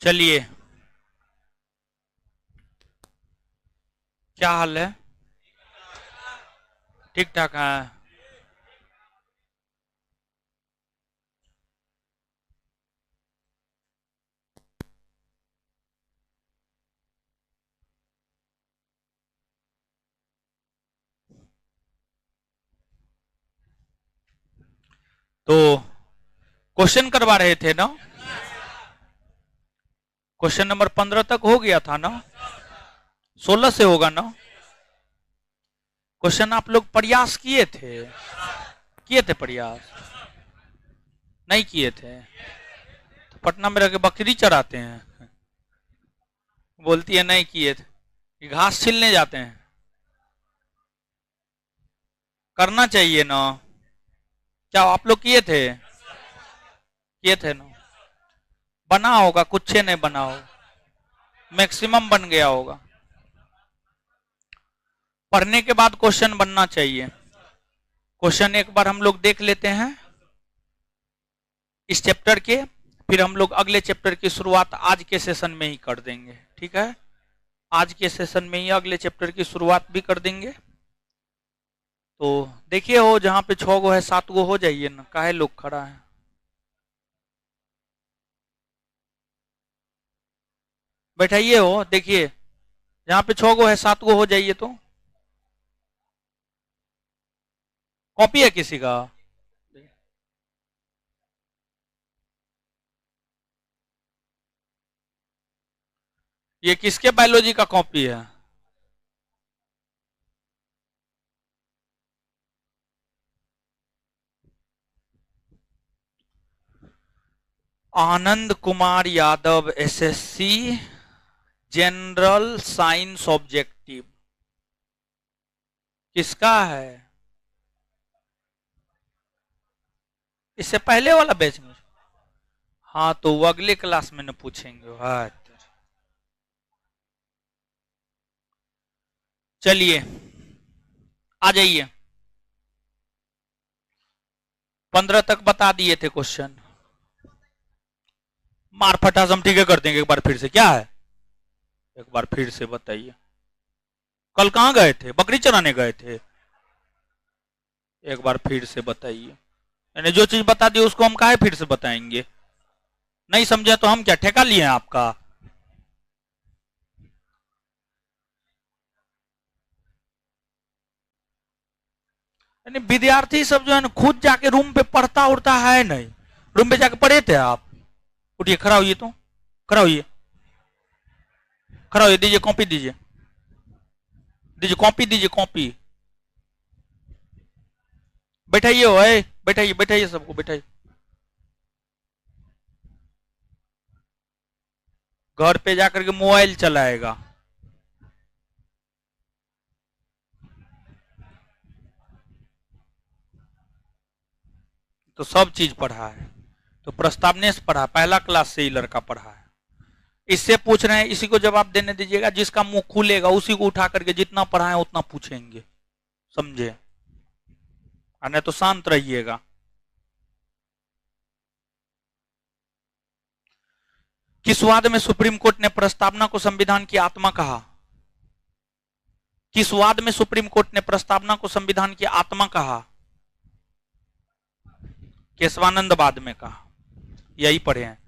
चलिए, क्या हाल है? ठीक ठाक है। तो क्वेश्चन करवा रहे थे ना? क्वेश्चन नंबर 15 तक हो गया था ना? 16 से होगा ना? क्वेश्चन आप लोग प्रयास किए थे? किए थे प्रयास? नहीं किए थे तो पटना में रह के बकरी चराते हैं? बोलती है नहीं किए थे। ये घास छीलने जाते हैं। करना चाहिए ना। क्या आप लोग किए थे? किए थे ना? बना होगा, कुछ नहीं बना होगा, मैक्सिमम बन गया होगा। पढ़ने के बाद क्वेश्चन बनना चाहिए। क्वेश्चन एक बार हम लोग देख लेते हैं इस चैप्टर के, फिर हम लोग अगले चैप्टर की शुरुआत आज के सेशन में ही कर देंगे। ठीक है, आज के सेशन में ही अगले चैप्टर की शुरुआत भी कर देंगे। तो देखिए, हो जहां पे 6 गो है 7 गो हो जाइए ना, काहे लोग खड़ा है। बैठाइए, हो देखिए, जहां पे 6 गो है 7 गो हो जाइए। तो कॉपी है किसी का? ये किसके बायोलॉजी का कॉपी है? Anand Kumar Yadav, SSC general science objective. किसका है? इससे पहले वाला बैच में? हाँ, तो वो अगले क्लास में न पूछेंगे। हाँ, चलिए आ जाइए। 15 तक बता दिए थे क्वेश्चन। मार फटास हम ठीक है कर देंगे। एक बार फिर से क्या है, एक बार फिर से बताइए। कल कहाँ गए थे? बकरी चराने गए थे? एक बार फिर से बताइए। यानी जो चीज बता दी उसको हम काहे फिर से बताएंगे? नहीं समझे तो हम क्या ठेका लिए हैं आपका? यानी विद्यार्थी सब जो है ना, खुद जाके रूम पे पढ़ता उड़ता है नहीं। रूम पे जाके पढ़े थे आप? उठिए, खड़ा होइए, तो खड़ा होइए, खड़ा होइए, दीजिए कॉपी, दीजिए, दीजिए कॉपी, दीजिए कॉपी। बैठाइए, हो बैठाइए, बैठाइए, सबको बैठाइए। घर पे जाकर के मोबाइल चलाएगा। तो सब चीज पढ़ा है। तो प्रस्तावनेश पढ़ा, पहला क्लास से ही लड़का पढ़ा है। इससे पूछ रहे हैं, इसी को जवाब देने दीजिएगा। जिसका मुंह खुलेगा उसी को उठा करके जितना पढ़ाए उतना पूछेंगे, समझे? नहीं तो शांत रहिएगा। किस वाद में सुप्रीम कोर्ट ने प्रस्तावना को संविधान की आत्मा कहा? किस वाद में सुप्रीम कोर्ट ने प्रस्तावना को संविधान की आत्मा कहा? केशवानंद वाद में कहा। यही पढ़े हैं।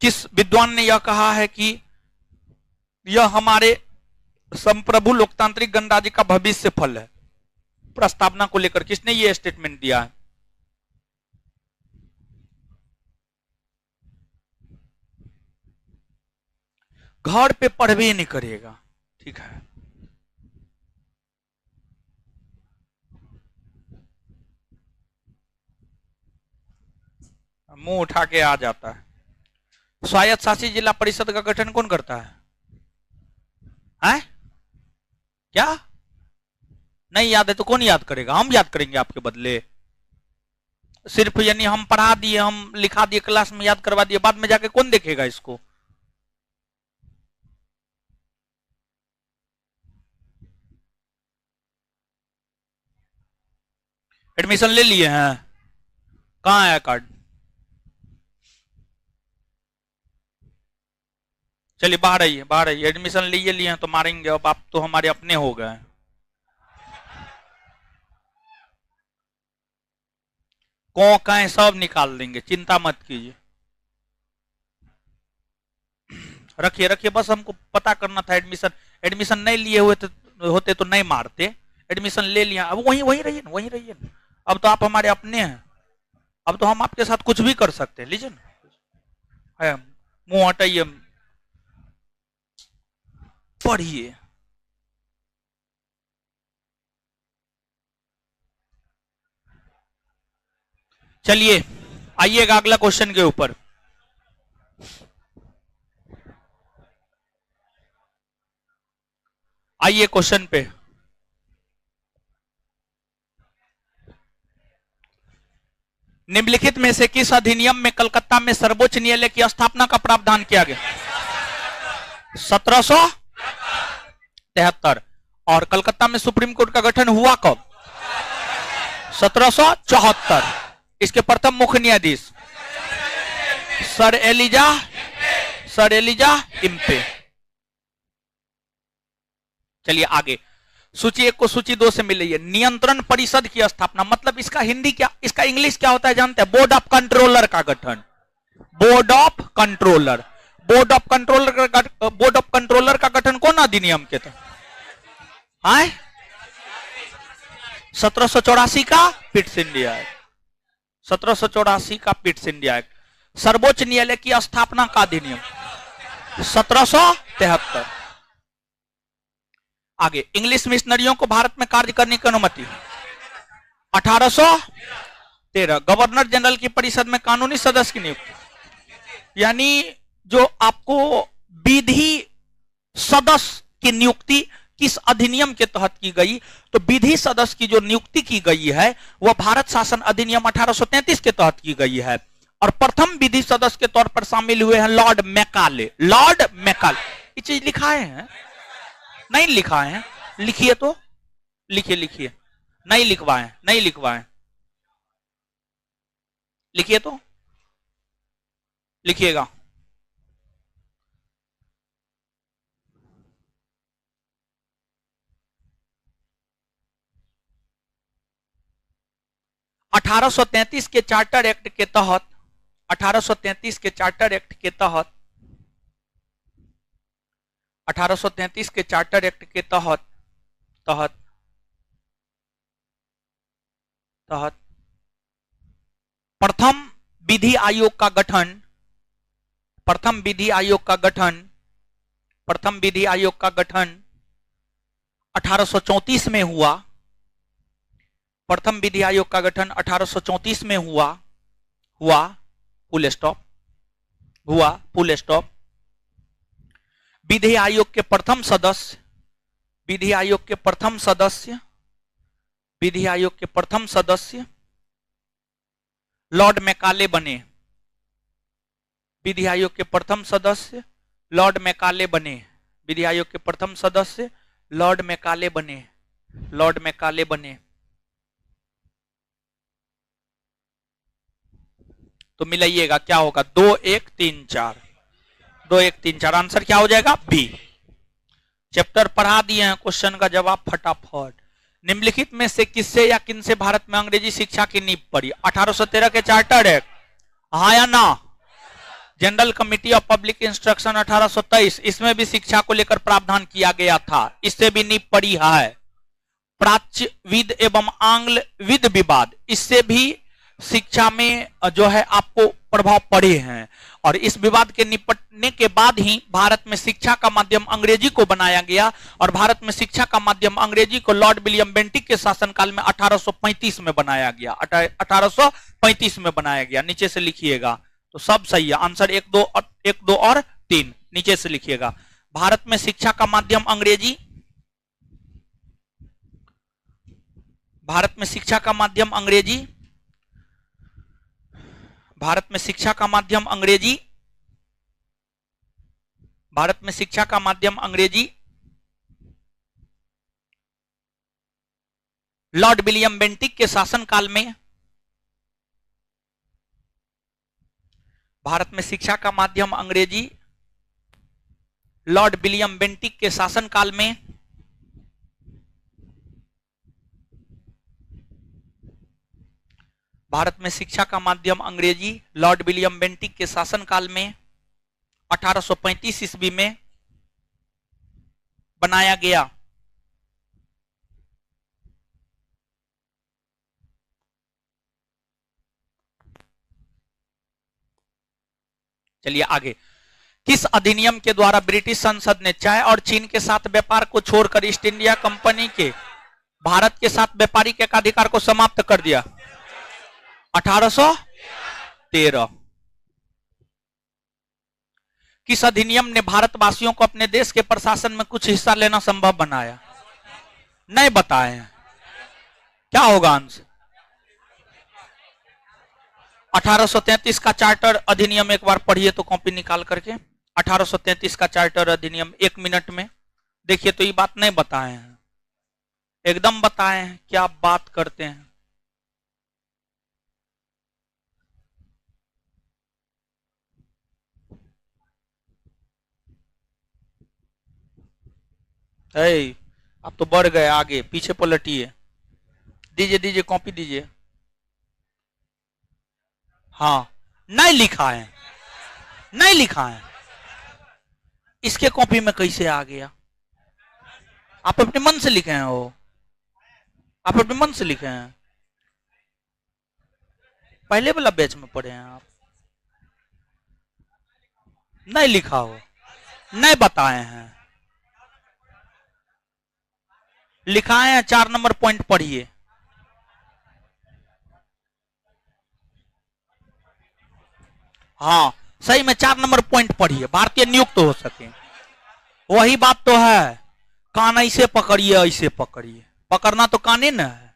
किस विद्वान ने यह कहा है कि यह हमारे संप्रभु लोकतांत्रिक गणराज्य का भविष्य फल है? प्रस्तावना को लेकर किसने यह स्टेटमेंट दिया है? घर पे पढ़वे नहीं करेगा, ठीक है। मुंह उठा के आ जाता है। स्वायत्त शासी जिला परिषद का गठन कौन करता है? हैं? क्या नहीं याद है तो कौन याद करेगा? हम याद करेंगे आपके बदले। सिर्फ यानी हम पढ़ा दिए, हम लिखा दिए, क्लास में याद करवा दिए, बाद में जाके कौन देखेगा इसको? एडमिशन ले लिए हैं? कहाँ है कार्ड? चलिए बाहर आइए, बाहर आइए। एडमिशन लिए हैं तो मारेंगे, अब आप तो हमारे अपने हो गए। कहें सब निकाल देंगे, चिंता मत कीजिए। रखिए रखिए, बस हमको पता करना था। एडमिशन नहीं लिए हुए होते तो नहीं मारते। एडमिशन ले लिया, अब वहीं वहीं रहिए ना, वहीं रहिए ना। अब तो आप हमारे अपने हैं, अब तो हम आपके साथ कुछ भी कर सकते हैं। लीजिए ना, मुंह हटाइए, पढ़िए। चलिए आइएगा अगला क्वेश्चन के ऊपर। आइए क्वेश्चन पे। निम्नलिखित में से किस अधिनियम में कलकत्ता में सर्वोच्च न्यायालय की स्थापना का प्रावधान किया गया? 1773। और कलकत्ता में सुप्रीम कोर्ट का गठन हुआ कब? 1774। इसके प्रथम मुख्य न्यायाधीश सर एलिजा इम्पे। चलिए आगे, सूची 1 को सूची 2 से मिल रही है। नियंत्रण परिषद की स्थापना, मतलब इसका हिंदी क्या, इसका इंग्लिश क्या होता है जानते हैं? बोर्ड ऑफ कंट्रोलर का गठन। Board of controller, board of controller का गठन कौन अधिनियम के तहत? 1784 का पिट्स इंडिया एक्ट। 1784 का पिट्स इंडिया एक्ट। सर्वोच्च न्यायालय की स्थापना का अधिनियम 1773। आगे, इंग्लिश मिशनरियों को भारत में कार्य करने की अनुमति 1813। गवर्नर जनरल की परिषद में कानूनी सदस्य की नियुक्ति, यानी जो आपको विधि सदस्य की नियुक्ति किस अधिनियम के तहत की गई? तो विधि सदस्य की जो नियुक्ति की गई है वह भारत शासन अधिनियम 1833 के तहत की गई है। और प्रथम विधि सदस्य के तौर पर शामिल हुए हैं लॉर्ड मैकाले। लॉर्ड मैकाले, ये चीज लिखाए हैं? नहीं लिखाए हैं, लिखिए तो, लिखिए लिखिए। नहीं लिखवाए, नहीं लिखवाए, लिखिए तो, लिखिएगा। अठारह सौ तैंतीस के चार्टर एक्ट के तहत, 1833 के चार्टर एक्ट के तहत, 1833 के चार्टर एक्ट के तहत तहत तहत प्रथम विधि आयोग का गठन, प्रथम विधि आयोग का गठन, प्रथम विधि आयोग का गठन 1834 में हुआ। प्रथम विधि आयोग का गठन 1834 में हुआ फुल स्टॉप, हुआ फुल स्टॉप। विधि आयोग के प्रथम सदस्य, विधि आयोग के प्रथम सदस्य, विधि आयोग के प्रथम सदस्य लॉर्ड मैकाले बने। विधि आयोग के प्रथम सदस्य लॉर्ड मैकाले बने। विधि आयोग के प्रथम सदस्य लॉर्ड मैकाले बने। लॉर्ड मैकाले बने। तो मिलाइएगा क्या होगा? 2 1 3 4, 2 1 3 4। आंसर क्या हो जाएगा? बी। चैप्टर पढ़ा दिए हैं, क्वेश्चन का जवाब फटाफट। निम्नलिखित में से किससे या किनसे भारत में अंग्रेजी शिक्षा की नींव पड़ी? 1813 के चार्टर एक्ट, हाँ या ना? General committee of public instruction 1823, इसमें भी शिक्षा को लेकर प्रावधान किया गया था, इससे भी नींव पड़ी है। प्राच्य विद एवं आंग्ल विद विवाद, इससे भी शिक्षा में जो है आपको प्रभाव पड़े हैं। और इस विवाद के निपटने के बाद ही भारत में शिक्षा का माध्यम अंग्रेजी को बनाया गया। और भारत में शिक्षा का माध्यम अंग्रेजी को लॉर्ड विलियम बेंटिक के शासनकाल में 1835 में बनाया गया। 1835 में बनाया गया। नीचे से लिखिएगा तो सब सही है। आंसर 1 2 और 3 नीचे से लिखिएगा। भारत में शिक्षा का माध्यम अंग्रेजी, भारत में शिक्षा का माध्यम अंग्रेजी, भारत में शिक्षा का माध्यम अंग्रेजी, भारत में शिक्षा का माध्यम अंग्रेजी। लॉर्ड विलियम बेंटिक के शासनकाल में भारत में शिक्षा का माध्यम अंग्रेजी। लॉर्ड विलियम बेंटिक के शासनकाल में भारत में शिक्षा का माध्यम अंग्रेजी। लॉर्ड विलियम बेंटिक के शासनकाल में 1835 ईस्वी में बनाया गया। चलिए आगे। किस अधिनियम के द्वारा ब्रिटिश संसद ने चाय और चीन के साथ व्यापार को छोड़कर ईस्ट इंडिया कंपनी के भारत के साथ व्यापारिक एकाधिकार को समाप्त कर दिया? 1813। किस अधिनियम ने भारतवासियों को अपने देश के प्रशासन में कुछ हिस्सा लेना संभव बनाया? नहीं बताए हैं, क्या होगा आंसर? 1833 का चार्टर अधिनियम एक बार पढ़िए तो कॉपी निकाल करके। 1833 का चार्टर अधिनियम 1 मिनट में देखिए तो ये बात नहीं बताए हैं, एकदम बताए हैं, क्या बात करते हैं। आप तो बढ़ गए आगे, पीछे पलटिए। दीजिए दीजिए कॉपी दीजिए। हाँ नहीं लिखा है, नहीं लिखा है, इसके कॉपी में कैसे आ गया? आप अपने मन से लिखे हैं वो, आप अपने मन से लिखे हैं, पहले वाला बैच में पढ़े हैं आप। नहीं लिखा हो, नहीं बताए हैं, लिखाए हैं। 4 नंबर पॉइंट पढ़िए। हाँ सही में 4 नंबर पॉइंट पढ़िए, भारतीय नियुक्त हो सके। वही बात तो है, कान ऐसे पकड़िए, ऐसे पकड़िए, पकड़ना तो काने न है,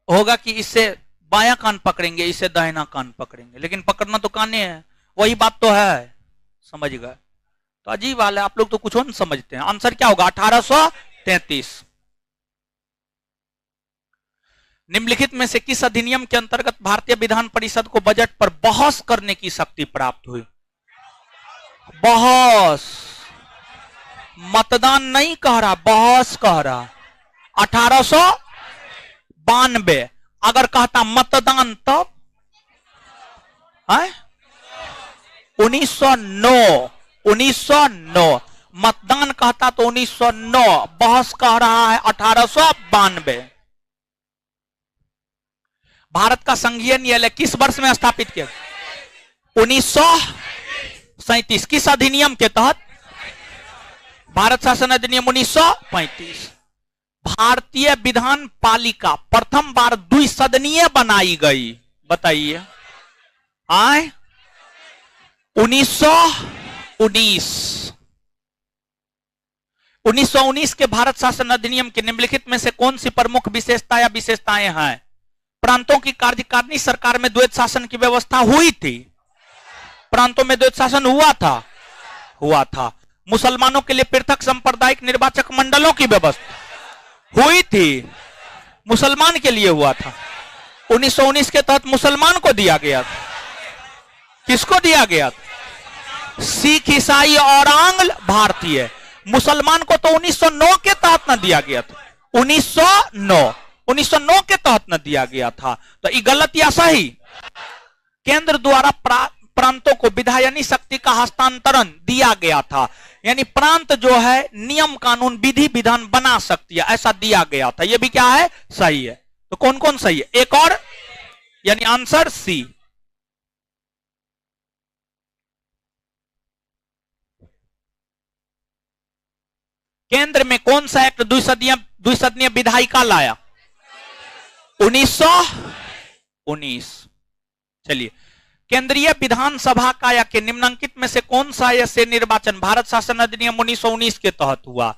होगा कि इससे बायां कान पकड़ेंगे, इससे दाहिना कान पकड़ेंगे, लेकिन पकड़ना तो काने है। वही बात तो है, समझ गए? तो अजीब वाले आप लोग तो कुछ नहीं समझते हैं। आंसर क्या होगा? 1833। निम्नलिखित में से किस अधिनियम के अंतर्गत भारतीय विधान परिषद को बजट पर बहस करने की शक्ति प्राप्त हुई? बहस, मतदान नहीं कह रहा, बहस कह रहा। 1892। अगर कहता मतदान तब है 1909, 1909 मतदान कहता तो 1909, बहस कह रहा है 1892। भारत का संघीय न्यायालय किस वर्ष में स्थापित किया? 1937। किस अधिनियम के तहत? भारत शासन अधिनियम 1935। भारतीय विधान पालिका प्रथम बार द्विसदनीय बनाई गई, बताइए। आए 1919 के भारत शासन अधिनियम के निम्नलिखित में से कौन सी प्रमुख विशेषता या विशेषताएं हैं? प्रांतों की कार्यकारिणी सरकार में द्वैत शासन की व्यवस्था हुई थी। प्रांतों में द्वैत शासन हुआ था। मुसलमानों के लिए पृथक सांप्रदायिक निर्वाचक मंडलों की व्यवस्था हुई थी, मुसलमान के लिए हुआ था। 1919 के तहत मुसलमान को दिया गया था। किसको दिया गया था? सिख, ईसाई और आंग्ल भारतीय। मुसलमान को तो 1909 के तहत न दिया गया था। 1909 के तहत न दिया गया था। तो ये गलत या सही? केंद्र द्वारा प्रांतों को विधायनी शक्ति का हस्तांतरण दिया गया था, यानी प्रांत जो है नियम कानून विधि विधान बना सकती है, ऐसा दिया गया था। यह भी क्या है? सही है। तो कौन कौन सही है? एक और, यानी आंसर सी। केंद्र में कौन सा एक्ट द्विसदनीय विधायिका लाया? 1919। चलिए, केंद्रीय विधानसभा का या के निम्नलिखित में से कौन सा ऐसे निर्वाचन भारत शासन अधिनियम 1919 के तहत हुआ?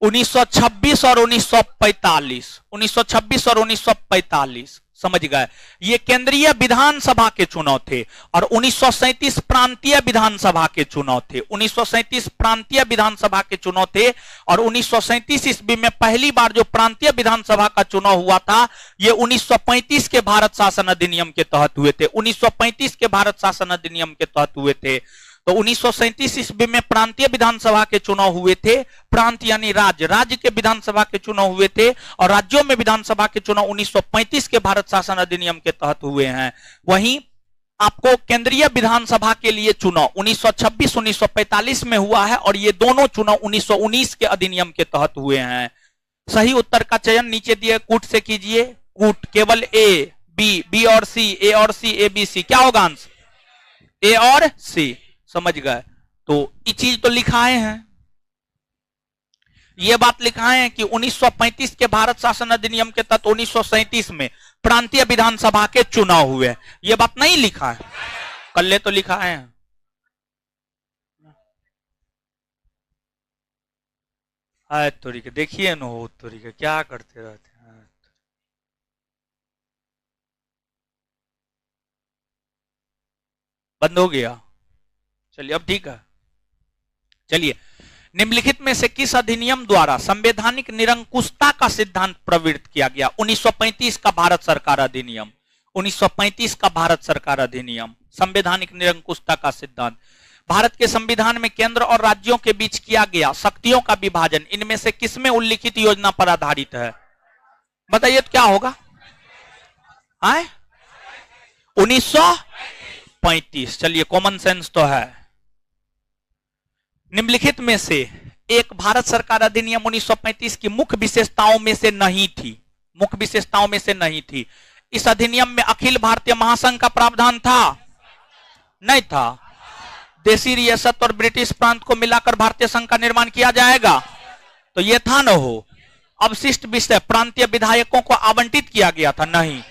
1926 और 1945। 1926 और 1945 समझ गए। ये केंद्रीय विधानसभा के चुनाव थे और 1937 प्रांतीय विधानसभा के चुनाव थे। 1937 प्रांतीय विधानसभा के चुनाव थे और 1937 ईस्वी में पहली बार जो प्रांतीय विधानसभा का चुनाव हुआ था ये 1935 के भारत शासन अधिनियम के तहत हुए थे। 1935 के भारत शासन अधिनियम के तहत हुए थे। तो 1937 ईस्वी में प्रांतीय विधानसभा के चुनाव हुए थे। प्रांत यानी राज्य, राज्य के विधानसभा के चुनाव हुए थे और राज्यों में विधानसभा के चुनाव 1935 के भारत शासन अधिनियम के तहत हुए हैं। वहीं आपको केंद्रीय विधानसभा के लिए चुनाव 1926 1945 में हुआ है और ये दोनों चुनाव 1919 के अधिनियम के तहत हुए हैं। सही उत्तर का चयन नीचे दिए कूट से कीजिए। कूट केवल ए बी और सी, ए और सी, ए बी सी, क्या होगा आंसर? ए और सी। समझ गए। तो ये चीज तो लिखाए हैं, ये बात लिखाए हैं कि 1935 के भारत शासन अधिनियम के तहत 1937 में प्रांतीय विधानसभा के चुनाव हुए। ये बात नहीं लिखा है, कल्ले तो लिखाए हैं। तोरी के देखिए न हो, तोरी के क्या करते रहते हैं। बंद हो गया, चलिए अब ठीक है। चलिए, निम्नलिखित में से किस अधिनियम द्वारा संवैधानिक निरंकुशता का सिद्धांत प्रवृत्त किया गया? 1935 का भारत सरकार अधिनियम, 1935 का भारत सरकार अधिनियम, संवैधानिक निरंकुशता का सिद्धांत। भारत के संविधान में केंद्र और राज्यों के बीच किया गया शक्तियों का विभाजन इनमें से किसमें उल्लिखित योजना पर आधारित है? बताइए तो क्या होगा? 1935। चलिए, कॉमन सेंस तो है। निम्नलिखित में से एक भारत सरकार अधिनियम 1935 की मुख्य विशेषताओं में से नहीं थी, मुख्य विशेषताओं में से नहीं थी। इस अधिनियम में अखिल भारतीय महासंघ का प्रावधान था? नहीं था। देशी रियासत और ब्रिटिश प्रांत को मिलाकर भारतीय संघ का निर्माण किया जाएगा, तो यह था न हो। अवशिष्ट विषय प्रांतीय विधायकों को आवंटित किया गया था? नहीं।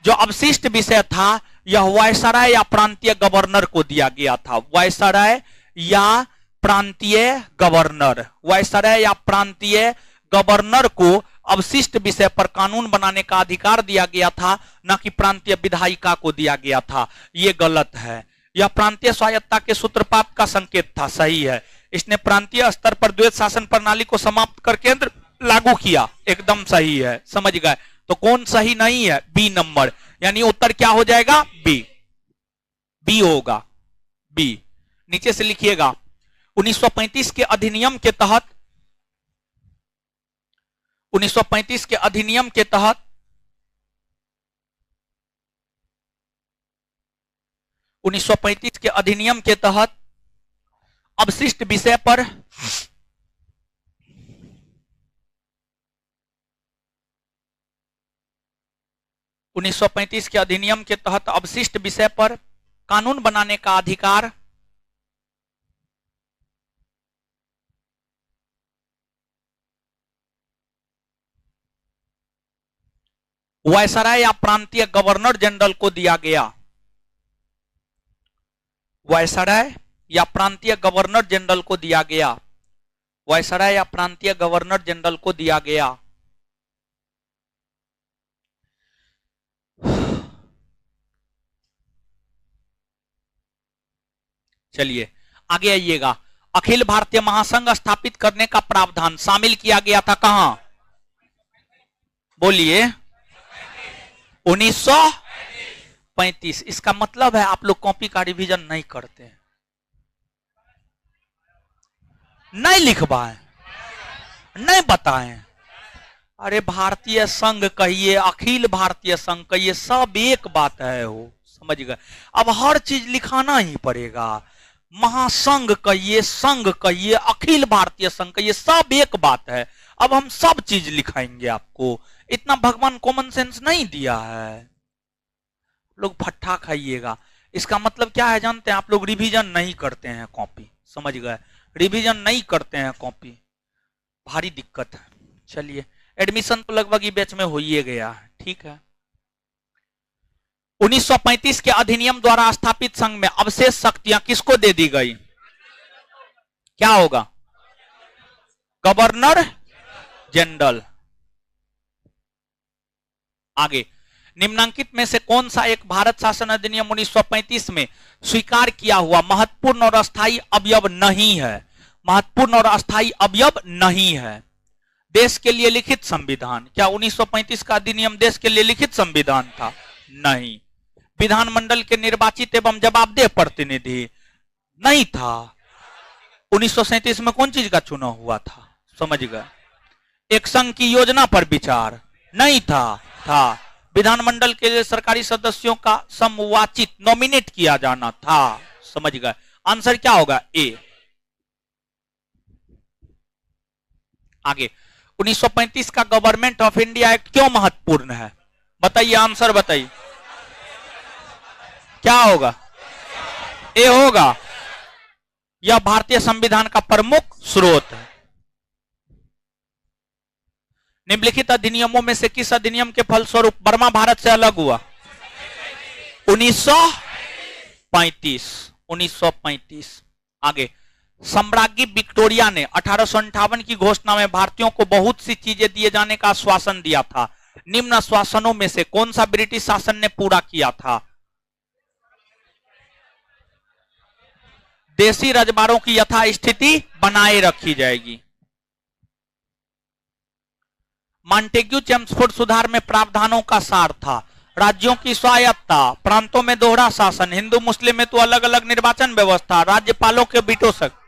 जो अवशिष्ट विषय था यह वायसराय या प्रांतीय गवर्नर को दिया गया था। वायसराय या प्रांतीय गवर्नर, वायसराय या प्रांतीय गवर्नर को अवशिष्ट विषय पर कानून बनाने का अधिकार दिया गया था, न कि प्रांतीय विधायिका को दिया गया था। यह गलत है। यह प्रांतीय स्वायत्तता के सूत्रपात का संकेत था। सही है। इसने प्रांतीय स्तर पर द्वैत शासन प्रणाली को समाप्त कर केंद्र लागू किया। एकदम सही है। समझ गए। तो कौन सही नहीं है? बी नंबर, यानी उत्तर क्या हो जाएगा? बी, बी होगा, बी। नीचे से लिखिएगा। 1935 के अधिनियम के तहत 1935 के अधिनियम के तहत 1935 के अधिनियम के तहत अवशिष्ट विषय पर 1935 के अधिनियम के तहत अवशिष्ट विषय पर कानून बनाने का अधिकार वायसराय या प्रांतीय गवर्नर जनरल को दिया गया। वायसराय या प्रांतीय गवर्नर जनरल को दिया गया। वायसराय या प्रांतीय गवर्नर जनरल को दिया गया। चलिए आगे आइएगा। अखिल भारतीय महासंघ स्थापित करने का प्रावधान शामिल किया गया था कहां? बोलिए। 1935। इसका मतलब है आप लोग कॉपी का रिवीजन नहीं करते हैं, नहीं लिखवाएं, नहीं बताएं। अरे भारतीय संघ कहिए, अखिल भारतीय संघ कहिए, सब एक बात है हो। समझ गए। अब हर चीज लिखाना ही पड़ेगा। महासंघ कहिए, संघ कहिए, अखिल भारतीय संघ कहिए, सब एक बात है। अब हम सब चीज लिखाएंगे आपको। इतना भगवान कॉमन सेंस नहीं दिया है। लोग फट्टा खाइएगा। इसका मतलब क्या है जानते हैं? आप लोग रिवीजन नहीं करते हैं कॉपी। समझ गए। रिवीजन नहीं करते हैं कॉपी, भारी दिक्कत है। चलिए, एडमिशन तो लगभग ये बैच में हो ही गया है। ठीक है। 1935 के अधिनियम द्वारा स्थापित संघ में अवशेष शक्तियां किसको दे दी गई? क्या होगा? Governor general. आगे, निम्नांकित में से कौन सा एक भारत शासन अधिनियम 1935 में स्वीकार किया हुआ महत्वपूर्ण और अस्थायी अवयव नहीं है? महत्वपूर्ण और अस्थायी अवयव नहीं है। देश के लिए लिखित संविधान। क्या 1935 का अधिनियम देश के लिए लिखित संविधान था? नहीं। विधानमंडल के निर्वाचित एवं जवाबदेह प्रतिनिधि नहीं था। 1937 में कौन चीज का चुनाव हुआ था? समझ गए। एक संघ की योजना पर विचार नहीं था। विधानमंडल के लिए सरकारी सदस्यों का समवाचित नॉमिनेट किया जाना था। समझ गए। आंसर क्या होगा? ए। आगे 1935 का गवर्नमेंट ऑफ इंडिया एक्ट क्यों महत्वपूर्ण है? बताइए, आंसर बताइए। क्या होगा? ए होगा। यह भारतीय संविधान का प्रमुख स्रोत है। निम्नलिखित अधिनियमों में से किस अधिनियम के फलस्वरूप बर्मा भारत से अलग हुआ? 1935। आगे सम्राज्ञी विक्टोरिया ने 1858 की घोषणा में भारतीयों को बहुत सी चीजें दिए जाने का आश्वासन दिया था। निम्न आश्वासनों में से कौन सा ब्रिटिश शासन ने पूरा किया था? देशी रजबारों की यथास्थिति बनाए रखी जाएगी। मॉन्टेग्यू चेम्सफोर्ड सुधार में प्रावधानों का सार था राज्यों की स्वायत्ता, प्रांतों में दोहरा शासन, हिंदू मुस्लिम में तो अलग अलग निर्वाचन व्यवस्था, राज्यपालों के बीटो शक्ति।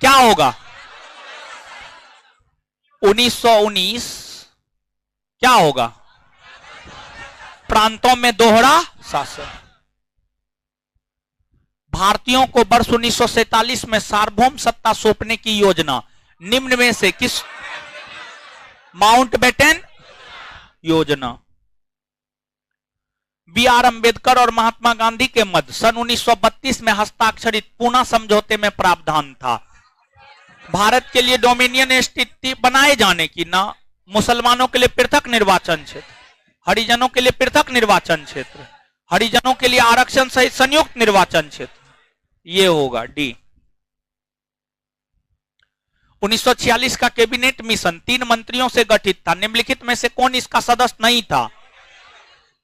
क्या होगा? 1919 क्या होगा? प्रांतों में दोहरा शासन। भारतीयों को वर्ष 1947 में सार्वभौम सत्ता सौंपने की योजना निम्न में से किस? माउंटबेटन योजना। बी.आर. अम्बेडकर और महात्मा गांधी के मध्य सन 1932 में हस्ताक्षरित पूना समझौते में प्रावधान था भारत के लिए डोमिनियन स्थिति बनाए जाने की, ना मुसलमानों के लिए पृथक निर्वाचन क्षेत्र, हरिजनों के लिए पृथक निर्वाचन क्षेत्र, हरिजनों के लिए आरक्षण सहित संयुक्त निर्वाचन क्षेत्र। ये होगा डी। 1946 का कैबिनेट मिशन 3 मंत्रियों से गठित था। निम्नलिखित में से कौन इसका सदस्य नहीं था?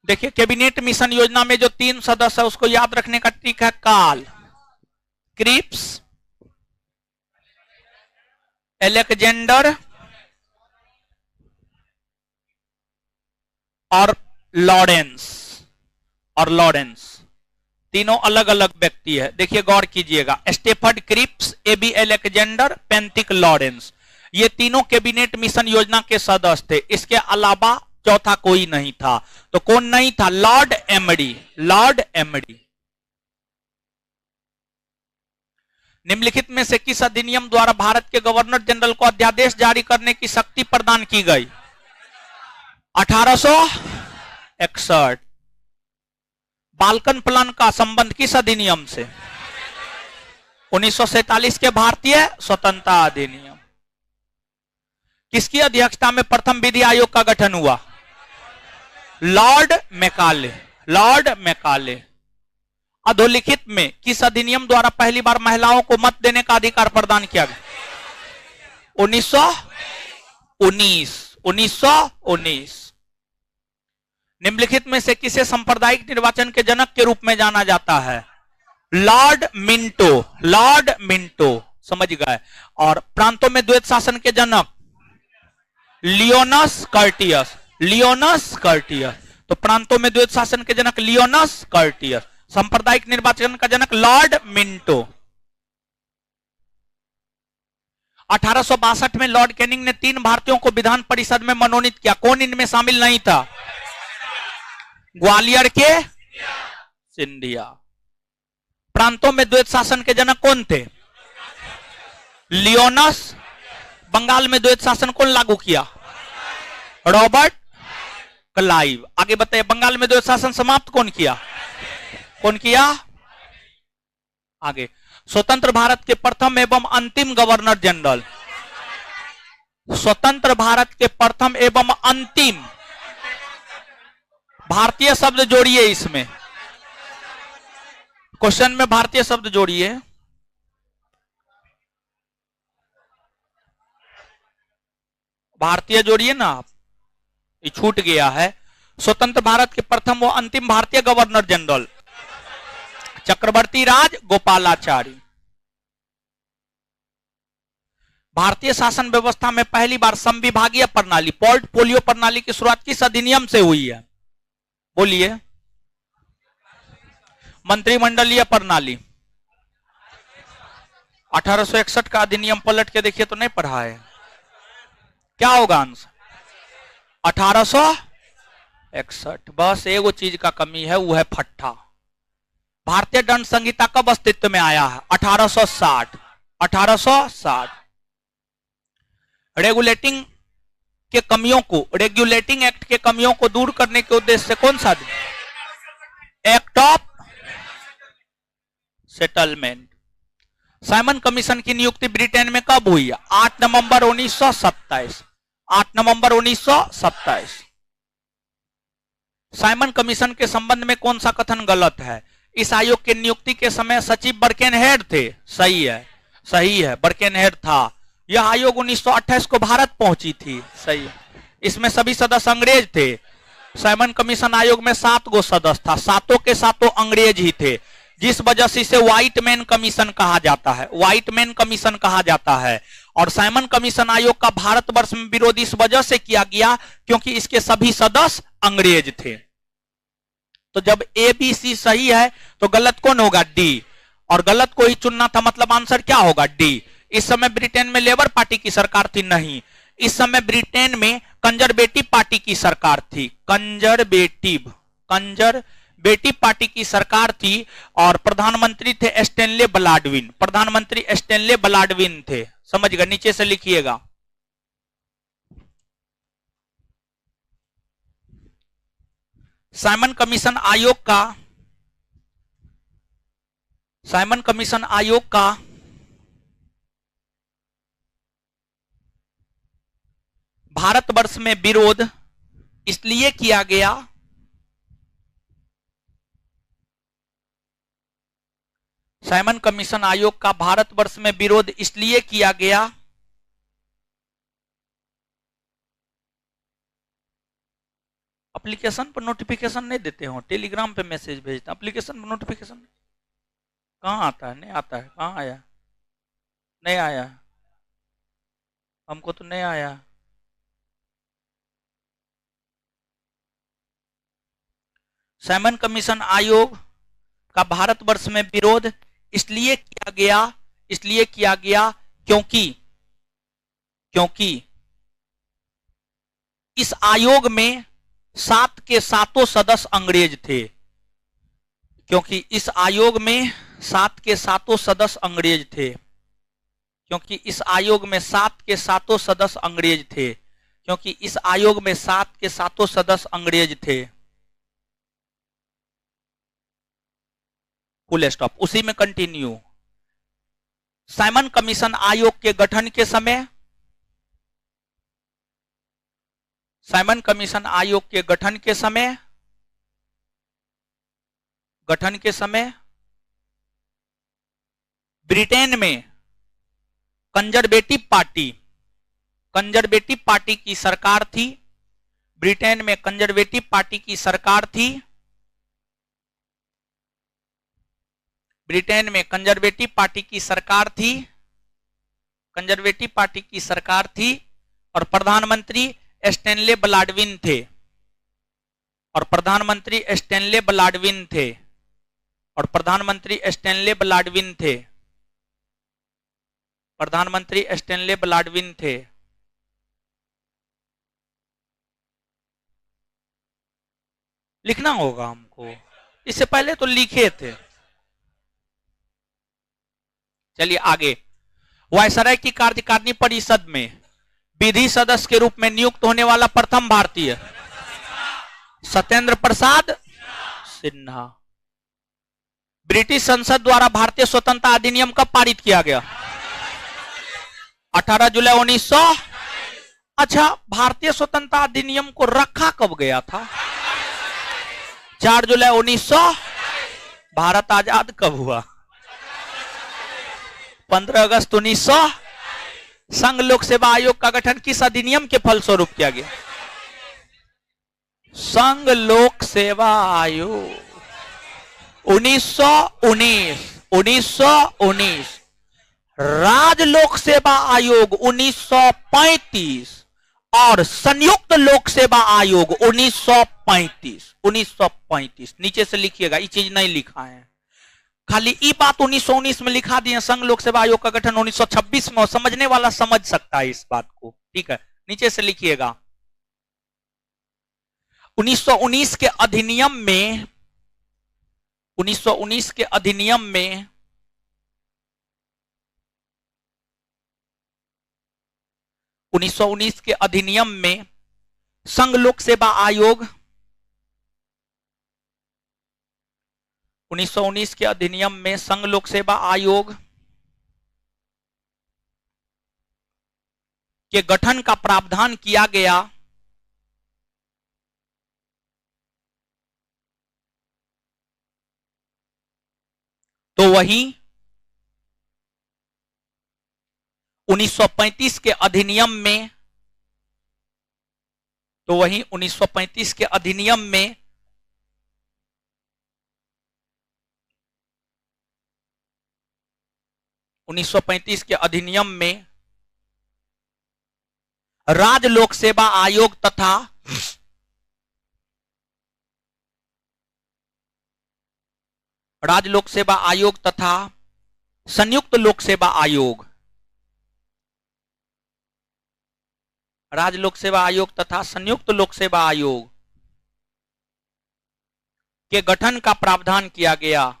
देखिए, कैबिनेट मिशन योजना में जो 3 सदस्य है उसको याद रखने का ट्रिक है काल, क्रिप्स, एलेक्जेंडर और लॉरेंस। तीनों अलग अलग व्यक्ति है। देखिए, गौर कीजिएगा। Stafford Cripps, A B. Alexander, Pethick Lawrence, ये तीनों कैबिनेट मिशन योजना के सदस्य थे। इसके अलावा चौथा कोई नहीं था। तो कौन नहीं था? Lord MD. निम्नलिखित में से किस अधिनियम द्वारा भारत के गवर्नर जनरल को अध्यादेश जारी करने की शक्ति प्रदान की गई? 1861। बाल्कन प्लान का संबंध किस अधिनियम से? 1947 के भारतीय स्वतंत्रता अधिनियम। किसकी अध्यक्षता में प्रथम विधि आयोग का गठन हुआ? Lord Macaulay. अधोलिखित में किस अधिनियम द्वारा पहली बार महिलाओं को मत देने का अधिकार प्रदान किया गया? 1919। निम्नलिखित में से किसे सांप्रदायिक निर्वाचन के जनक के रूप में जाना जाता है? Lord Minto. समझ गए। और प्रांतों में द्वैत शासन के जनक? लियोनस कर्टियस। तो प्रांतों में द्वैत शासन के जनक लियोनस कर्टियस। सांप्रदायिक निर्वाचन का जनक लॉर्ड मिंटो। 1862 में लॉर्ड कैनिंग ने 3 भारतीयों को विधान परिषद में मनोनीत किया। कौन इनमें शामिल नहीं था? ग्वालियर के सिंधिया। प्रांतों में द्वैत शासन के जनक कौन थे? लियोनस। बंगाल में द्वैत शासन कौन लागू किया? Robert Clive. आगे बताइए, बंगाल में द्वैत शासन समाप्त कौन किया? आगे, स्वतंत्र भारत के प्रथम एवं अंतिम गवर्नर जनरल। स्वतंत्र भारत के प्रथम एवं अंतिम। भारतीय शब्द जोड़िए इसमें, क्वेश्चन में भारतीय शब्द जोड़िए। भारतीय जोड़िए ना आप, ये छूट गया है। स्वतंत्र भारत के प्रथम व अंतिम भारतीय गवर्नर जनरल चक्रवर्ती राज गोपालाचारी। भारतीय शासन व्यवस्था में पहली बार संविभागीय प्रणाली पोर्टफोलियो प्रणाली की शुरुआत किस अधिनियम से हुई है? बोलिए। मंत्रिमंडलीय प्रणाली 1861 का अधिनियम पलट के देखिए तो नहीं पढ़ा है। क्या होगा आंसर? 1861। बस एगो चीज का कमी है, वो है फट्टा। भारतीय दंड संहिता कब अस्तित्व में आया है? 1860। 1860। रेगुलेटिंग एक्ट के कमियों को दूर करने के उद्देश्य से कौन सा? Act of settlement. Simon commission की नियुक्ति ब्रिटेन में कब हुई? 8 नवंबर 1927। 8 नवंबर 1927। साइमन कमीशन के संबंध में कौन सा कथन गलत है? इस आयोग के नियुक्ति के समय सचिव बर्केनहेड थे। सही है, सही है, बर्केनहेड था। यह आयोग 1928 को भारत पहुंची थी। सही है। इसमें सभी सदस्य अंग्रेज थे। साइमन कमीशन आयोग में 7 गो सदस्य था, 7 के 7 अंग्रेज ही थे, जिस वजह से इसे व्हाइट मैन कमीशन कहा जाता है। व्हाइट मैन कमीशन कहा जाता है। और साइमन कमीशन आयोग का भारतवर्ष में विरोध इस वजह से किया गया क्योंकि इसके सभी सदस्य अंग्रेज थे। तो जब ए बी सी सही है तो गलत कौन होगा? डी। और गलत को ही चुनना था, मतलब आंसर क्या होगा? डी। इस समय ब्रिटेन में लेबर पार्टी की सरकार थी? नहीं, इस समय ब्रिटेन में कंजरवेटिव पार्टी की सरकार थी। कंजरवेटिव पार्टी की सरकार थी और प्रधानमंत्री थे स्टैनले बालाडविन। प्रधानमंत्री स्टैनले बालाडविन थे। समझ गए? नीचे से लिखिएगा। साइमन कमीशन आयोग का भारतवर्ष में विरोध इसलिए किया गया साइमन कमीशन आयोग का भारतवर्ष में विरोध इसलिए किया गया एप्लीकेशन पर नोटिफिकेशन नहीं देते हो, टेलीग्राम पे मैसेज भेजते हैं, एप्लीकेशन पर नोटिफिकेशन कहाँ आता है? नहीं आता है। कहाँ आया? नहीं आया, हमको तो नहीं आया। साइमन कमीशन आयोग का भारतवर्ष में विरोध इसलिए किया गया क्योंकि इस आयोग में 7 के 7 सदस्य अंग्रेज थे। क्योंकि इस आयोग में 7 के 7 सदस्य अंग्रेज थे। क्योंकि इस आयोग में 7 के 7 सदस्य अंग्रेज थे। क्योंकि इस आयोग में 7 के 7 सदस्य अंग्रेज थे। Full stop. उसी में कंटिन्यू। साइमन कमीशन आयोग के गठन के समय ब्रिटेन में कंजरवेटिव पार्टी की सरकार थी। ब्रिटेन में कंजरवेटिव पार्टी की सरकार थी। ब्रिटेन में कंजरवेटिव पार्टी की सरकार थी और प्रधानमंत्री स्टैनले बालाडविन थे। लिखना होगा हमको, इससे पहले तो लिखे थे। चलिए आगे। वायसराय की कार्यकारिणी परिषद में विधि सदस्य के रूप में नियुक्त होने वाला प्रथम भारतीय सत्येंद्र प्रसाद सिन्हा। ब्रिटिश संसद द्वारा भारतीय स्वतंत्रता अधिनियम कब पारित किया गया? 18 जुलाई 1900। अच्छा, भारतीय स्वतंत्रता अधिनियम को रखा कब गया था? 4 जुलाई 1900। भारत आजाद कब हुआ? 15 अगस्त 1900। संघ लोक सेवा आयोग का गठन किस अधिनियम के फलस्वरूप किया गया? संघ लोक सेवा आयोग 1919 राज्य लोक सेवा आयोग 1935 और संयुक्त लोक सेवा आयोग 1935 नीचे से लिखिएगा, ये चीज नहीं लिखा है, खाली ये बात 1919 में लिखा दिए। संघ लोक सेवा आयोग का गठन 1926 में, समझने वाला समझ सकता है इस बात को, ठीक है। नीचे से लिखिएगा 1919 के अधिनियम में 1919 के अधिनियम में संघ लोक सेवा आयोग 1919 के अधिनियम में संघ लोक सेवा आयोग के गठन का प्रावधान किया गया। तो वहीं 1935 के अधिनियम में 1935 के अधिनियम में राज्य लोक सेवा आयोग तथा संयुक्त लोक सेवा आयोग के गठन का प्रावधान किया गया।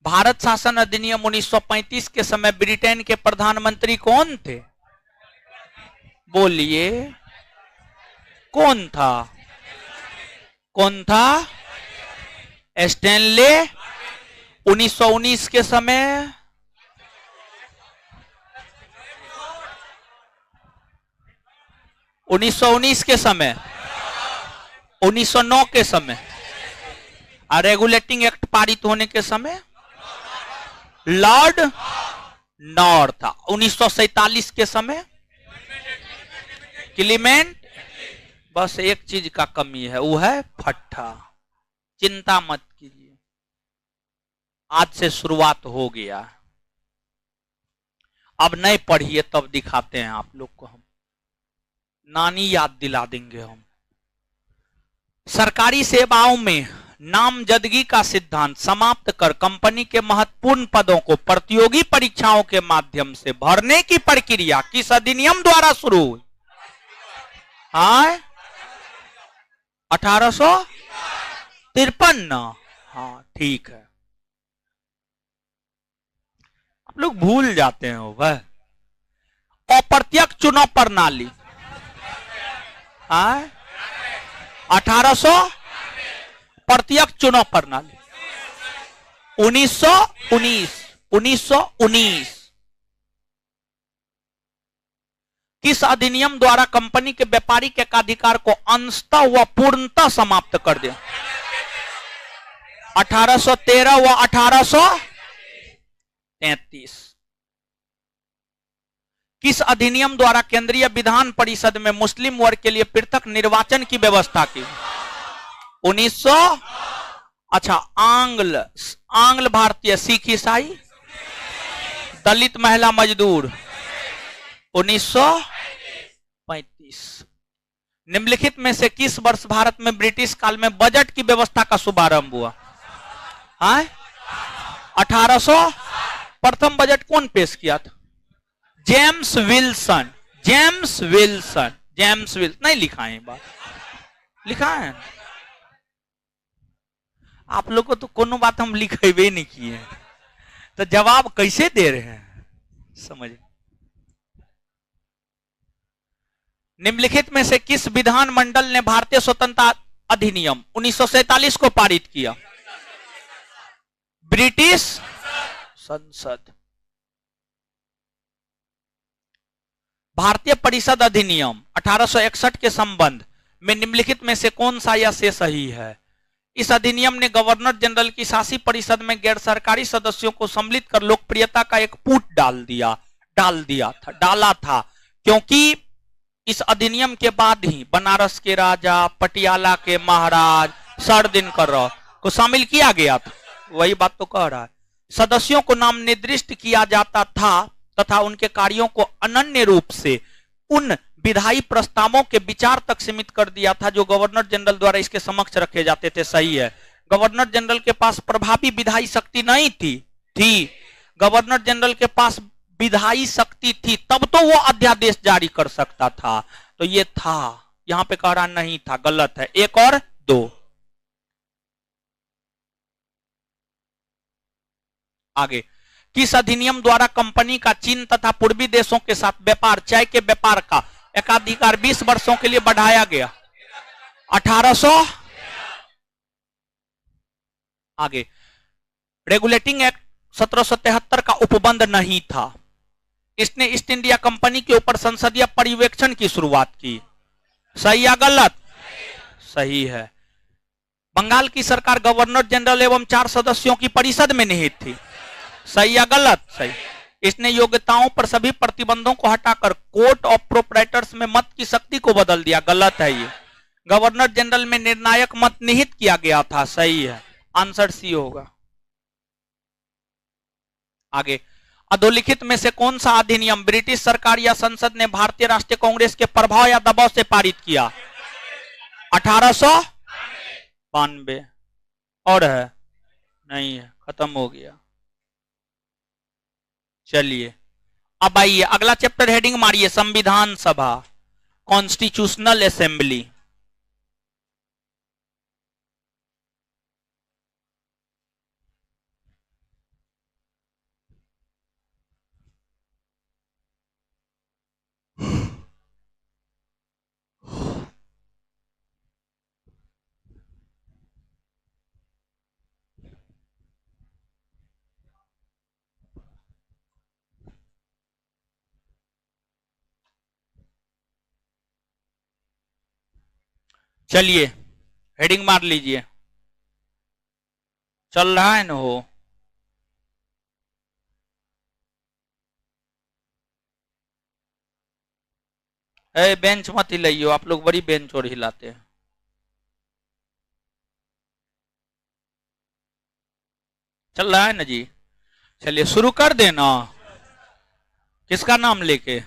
भारत शासन अधिनियम 1935 के समय ब्रिटेन के प्रधानमंत्री कौन थे? बोलिए, कौन था? स्टैनले। 1919 के समय 1919 के समय 1909 के समय रेगुलेटिंग एक्ट पारित होने के समय लॉर्ड नॉर था। 1947 के समय क्लीमेंट। बस एक चीज का कमी है, वो है फट्टा। चिंता मत कीजिए, आज से शुरुआत हो गया। अब नहीं पढ़िए तब दिखाते हैं आप लोग को, हम नानी याद दिला देंगे हम। सरकारी सेवाओं में नामजदगी का सिद्धांत समाप्त कर कंपनी के महत्वपूर्ण पदों को प्रतियोगी परीक्षाओं के माध्यम से भरने की प्रक्रिया किस अधिनियम द्वारा शुरू हुई? 1853 ना? हाँ ठीक है, आप लोग भूल जाते हैं वह। अप्रत्यक्ष चुनाव प्रणाली 1800, प्रत्यक्ष चुनाव प्रणाली 1919। किस अधिनियम द्वारा कंपनी के व्यापारिक एकाधिकार को अंशतः व पूर्णतः समाप्त कर दिया? 1813 व 1833। किस अधिनियम द्वारा केंद्रीय विधान परिषद में मुस्लिम वर्ग के लिए पृथक निर्वाचन की व्यवस्था की? 1900। अच्छा, आंग्ल भारतीय, सिख, ईसाई, दलित, महिला, मजदूर 1935। निम्नलिखित में से किस वर्ष भारत में ब्रिटिश काल में बजट की व्यवस्था का शुभारंभ हुआ? 1800। प्रथम बजट कौन पेश किया था? James Wilson. नहीं लिखा है बात, लिखा है आप लोग को तो कोनो बात हम लिखेबे नहीं किए, तो जवाब कैसे दे रहे हैं समझ। निम्नलिखित में से किस विधानमंडल ने भारतीय स्वतंत्रता अधिनियम 1947 को पारित किया? ब्रिटिश संसद। भारतीय परिषद अधिनियम 1861 के संबंध में निम्नलिखित में से कौन सा या से सही है? इस अधिनियम ने गवर्नर जनरल की शासी परिषद में गैर सरकारी सदस्यों को सम्मिलित कर लोकप्रियता का एक पुट डाला था, क्योंकि इस अधिनियम के बाद ही बनारस के राजा, पटियाला के महाराज, सरदिनकर को शामिल किया गया था। वही बात तो कह रहा है। सदस्यों को नाम निर्दिष्ट किया जाता था तथा उनके कार्यों को अनन्य रूप से उन विधायी प्रस्तावों के विचार तक सीमित कर दिया था जो गवर्नर जनरल द्वारा इसके समक्ष रखे जाते थे। सही है, गवर्नर जनरल के पास प्रभावी विधायी शक्ति नहीं थी। गवर्नर जनरल के पास विधायी शक्ति थी तब तो वो अध्यादेश जारी कर सकता था। तो ये था, यहां पे कह रहा नहीं था, गलत है। 1 और 2 आगे। किस अधिनियम द्वारा कंपनी का चीन तथा पूर्वी देशों के साथ व्यापार, चाय के व्यापार का एकाधिकार 20 वर्षों के लिए बढ़ाया गया? 1800। आगे। रेगुलेटिंग एक्ट 1773 का उपबंध नहीं था। इसने ईस्ट इंडिया कंपनी के ऊपर संसदीय पर्यवेक्षण की शुरुआत की। सही या गलत? सही है। बंगाल की सरकार गवर्नर जनरल एवं 4 सदस्यों की परिषद में निहित थी। सही या गलत? सही। इसने योग्यताओं पर सभी प्रतिबंधों को हटाकर कोर्ट ऑफ प्रोप्राइटर्स में मत की शक्ति को बदल दिया। गलत है ये। गवर्नर जनरल में निर्णायक मत निहित किया गया था। सही है, आंसर सी होगा। आगे। अधोलिखित में से कौन सा अधिनियम ब्रिटिश सरकार या संसद ने भारतीय राष्ट्रीय कांग्रेस के प्रभाव या दबाव से पारित किया? 1892। और है? नहीं है, खत्म हो गया। चलिए अब आइए अगला चैप्टर, हेडिंग मारिए संविधान सभा, कॉन्स्टिट्यूशनल असेंबली। चलिए हेडिंग मार लीजिए। चल रहा है ना हो? बेंच मत हिलाइयो, आप लोग बड़ी बेंच और हिलाते हैं। चल रहा है ना जी? चलिए शुरू कर देना। किसका नाम लेके?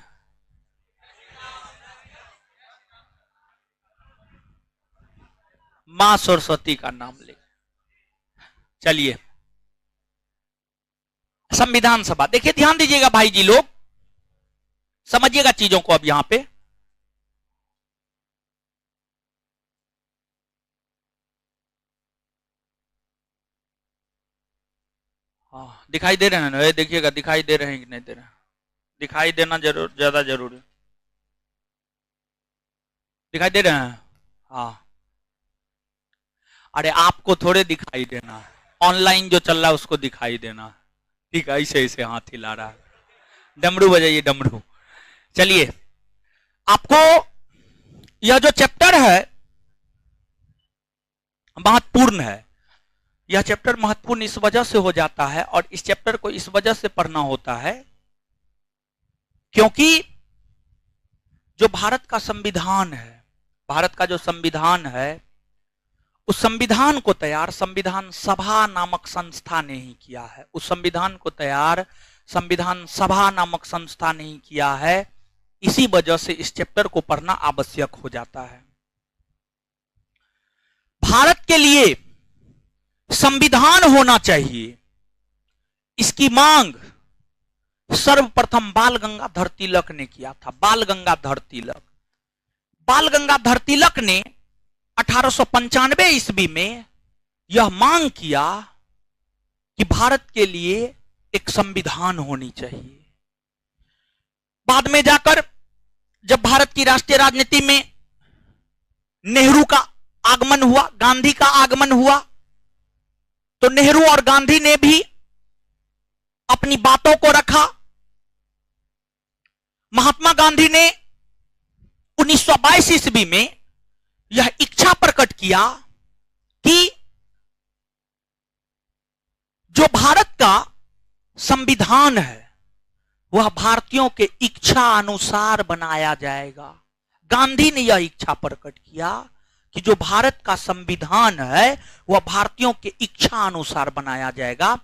मां सरस्वती का नाम लेके। चलिए संविधान सभा, देखिए ध्यान दीजिएगा भाई जी लोग, समझिएगा चीजों को। अब यहां पे दिखाई दे रहे हैं ना? देखिएगा दिखाई दे रहे हैं कि नहीं दे रहे हैं? दिखाई देना जरूर, ज्यादा जरूरी। दिखाई दे रहे हैं? हाँ। अरे आपको थोड़े दिखाई देना, ऑनलाइन जो चल रहा है उसको दिखाई देना। ठीक है, ऐसे ऐसे हाथ हिला रहा है। डमरू बजाइए, डमरू। चलिए, आपको यह जो चैप्टर है महत्वपूर्ण है। यह चैप्टर महत्वपूर्ण इस वजह से हो जाता है और इस चैप्टर को इस वजह से पढ़ना होता है क्योंकि जो भारत का संविधान है, भारत का जो संविधान है, उस संविधान को तैयार संविधान सभा नामक संस्था ने ही किया है। उस संविधान को तैयार संविधान सभा नामक संस्था ने ही किया है। इसी वजह से इस चैप्टर को पढ़ना आवश्यक हो जाता है। भारत के लिए संविधान होना चाहिए, इसकी मांग सर्वप्रथम बाल गंगाधर तिलक ने किया था। बाल गंगाधर तिलक, बाल गंगाधर तिलक ने 1895 ईस्वी में यह मांग किया कि भारत के लिए एक संविधान होनी चाहिए। बाद में जाकर जब भारत की राष्ट्रीय राजनीति में नेहरू का आगमन हुआ, गांधी का आगमन हुआ, तो नेहरू और गांधी ने भी अपनी बातों को रखा। महात्मा गांधी ने 1922 ईस्वी में यह इच्छा प्रकट किया कि भारत का संविधान है वह भारतीयों के इच्छा अनुसार बनाया जाएगा। गांधी ने यह इच्छा प्रकट किया कि जो भारत का संविधान है वह भारतीयों के इच्छा अनुसार बनाया जाएगा।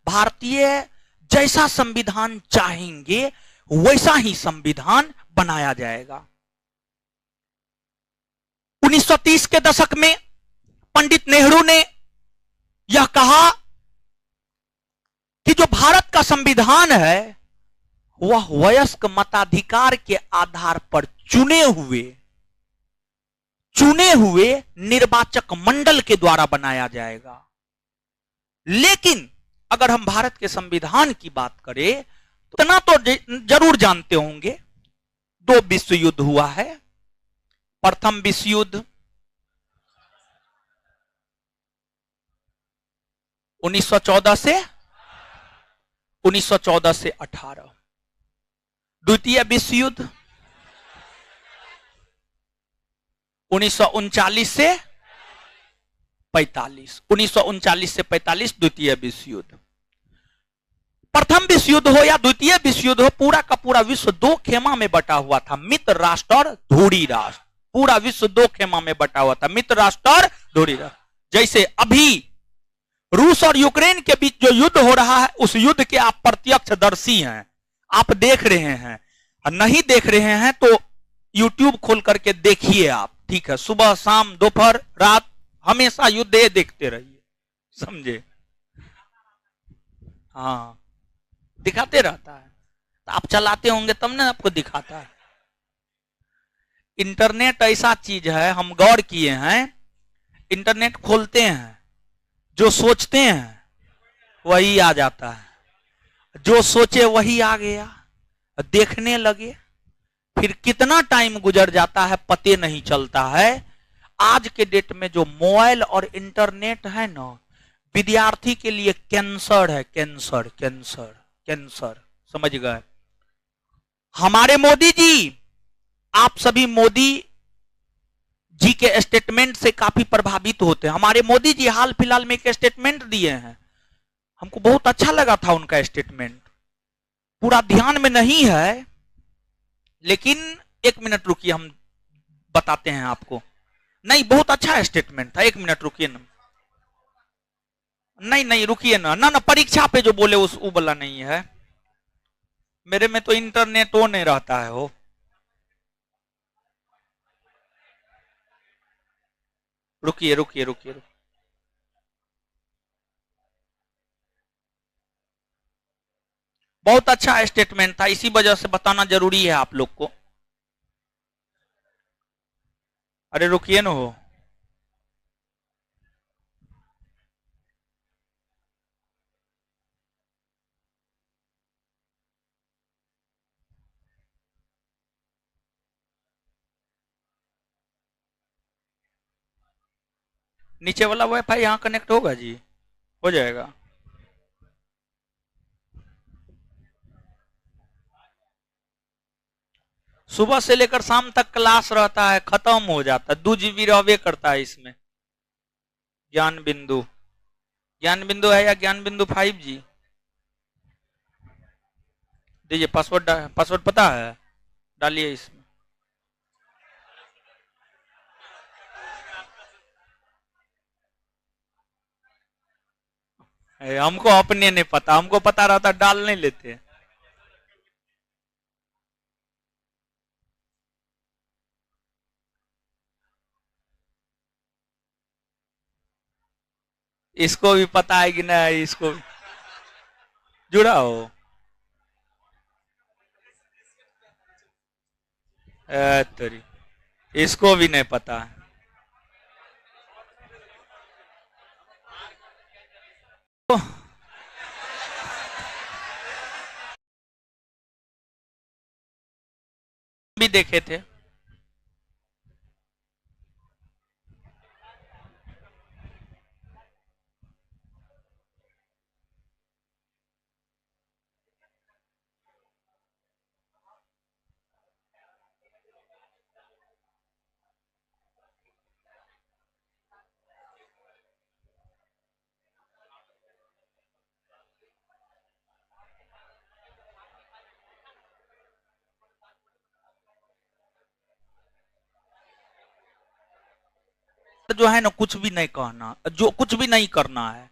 भारतीय जैसा संविधान चाहेंगे वैसा ही संविधान बनाया जाएगा। 1930 के दशक में पंडित नेहरू ने यह कहा कि जो भारत का संविधान है वह वयस्क मताधिकार के आधार पर चुने हुए निर्वाचक मंडल के द्वारा बनाया जाएगा। लेकिन अगर हम भारत के संविधान की बात करें तो इतना तो जरूर जानते होंगे 2 विश्व युद्ध हुआ है। प्रथम विश्व युद्ध 1914 से 18, द्वितीय विश्व युद्ध 1939 से 45, 1939 से 45 द्वितीय विश्व युद्ध। प्रथम विश्व युद्ध हो या द्वितीय विश्व युद्ध हो, पूरा का पूरा विश्व 2 खेमा में बटा हुआ था, मित्र राष्ट्र और धुरी राष्ट्र। पूरा विश्व 2 खेमा में बटा हुआ था, मित्र राष्ट्र और धुरी राष्ट्र। जैसे अभी रूस और यूक्रेन के बीच जो युद्ध हो रहा है उस युद्ध के आप प्रत्यक्षदर्शी हैं, आप देख रहे हैं। और नहीं देख रहे हैं तो यूट्यूब खोल करके देखिए आप, ठीक है। सुबह शाम दोपहर रात हमेशा युद्ध देखते रहिए, समझे। हाँ, दिखाते रहता है। तो आप चलाते होंगे तब ना आपको दिखाता है। इंटरनेट ऐसा चीज है, हम गौर किए हैं। इंटरनेट खोलते हैं, जो सोचते हैं वही आ जाता है, जो सोचे वही आ गया। देखने लगे, फिर कितना टाइम गुजर जाता है पते नहीं चलता है। आज के डेट में जो मोबाइल और इंटरनेट है ना, विद्यार्थी के लिए कैंसर है, कैंसर कैंसर कैंसर, समझ गए। हमारे मोदी जी, आप सभी मोदी जी के स्टेटमेंट से काफी प्रभावित होते हैं। हमारे मोदी जी हाल फिलहाल में एक स्टेटमेंट दिए हैं, हमको बहुत अच्छा लगा था उनका स्टेटमेंट। पूरा ध्यान में नहीं है, लेकिन 1 मिनट रुकिए, हम बताते हैं आपको। नहीं, बहुत अच्छा स्टेटमेंट था, 1 मिनट रुकिए ना। नहीं नहीं रुकिए ना, ना ना, परीक्षा पे जो बोले उस वो वाला नहीं है। मेरे में तो इंटरनेट वो नहीं रहता है वो। रुकिए रुकिए रुकिए रुकिए। बहुत अच्छा स्टेटमेंट था, इसी वजह से बताना जरूरी है आप लोग को। अरे रुकिए ना हो। नीचे वाला वाईफाई यहाँ कनेक्ट होगा जी, हो जाएगा। सुबह से लेकर शाम तक क्लास रहता है, खत्म हो जाता है। 2 GB रहवे करता है इसमें। ज्ञान बिंदु, ज्ञान बिंदु है या ज्ञान बिंदु 5G? दीजिए पासवर्ड, पासवर्ड पता है, डालिए इसमें। हमको अपने नहीं पता, हमको पता रहता डाल नहीं लेते। इसको भी पता है कि नहीं, इसको जुड़ा हो। तरी इसको भी नहीं पता है। तो भी देखे थे। जो है ना कुछ भी नहीं कहना, जो कुछ भी नहीं करना है,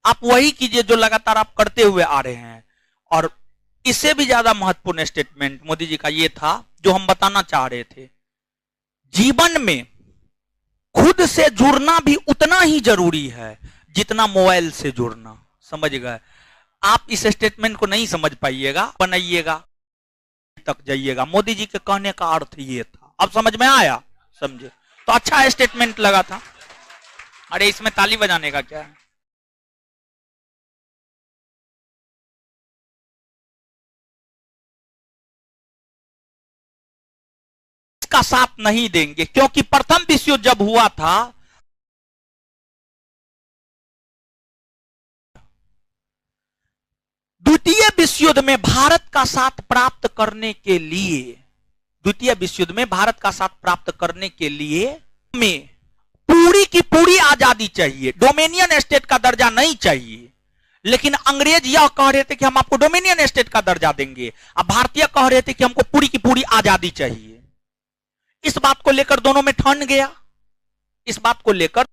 आप वही कीजिए जो लगातार आप करते हुए आ रहे हैं। और इससे भी ज्यादा महत्वपूर्ण स्टेटमेंट मोदी जी का ये था जो हम बताना चाह रहे थे, जीवन में खुद से जुड़ना भी उतना ही जरूरी है जितना मोबाइल से जुड़ना। समझ गए? आप इस स्टेटमेंट को नहीं समझ पाइएगा, बनाइएगा तक जाइएगा। मोदी जी के कहने का अर्थ ये था। अब समझ में आया? समझे? तो अच्छा स्टेटमेंट लगा था। अरे इसमें ताली बजाने का क्या है? इसका साथ नहीं देंगे, क्योंकि प्रथम विश्व युद्ध जब हुआ था, द्वितीय विश्व युद्ध में भारत का साथ प्राप्त करने के लिए, द्वितीय विश्व युद्ध में भारत का साथ प्राप्त करने के लिए में पूरी की पूरी आजादी चाहिए, डोमिनियन स्टेट का दर्जा नहीं चाहिए। लेकिन अंग्रेज यह कह रहे थे कि हम आपको डोमिनियन स्टेट का दर्जा देंगे, अब भारतीय कह रहे थे कि हमको पूरी की पूरी आजादी चाहिए। इस बात को लेकर दोनों में ठन गया। इस बात को लेकर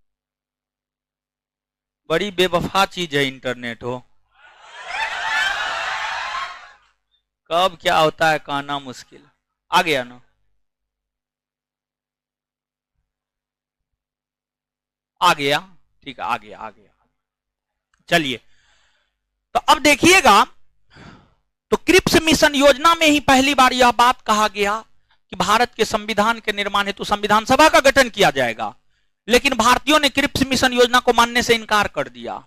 बड़ी बेवफा चीज है इंटरनेट हो, कब क्या होता है कहना मुश्किल। आ गया ना? आ गया? ठीक है, आ गया, आ गया। चलिए, तो अब देखिएगा, तो क्रिप्स मिशन योजना में ही पहली बार यह बात कहा गया कि भारत के संविधान के निर्माण हेतु संविधान सभा का गठन किया जाएगा। लेकिन भारतीयों ने क्रिप्स मिशन योजना को मानने से इनकार कर दिया।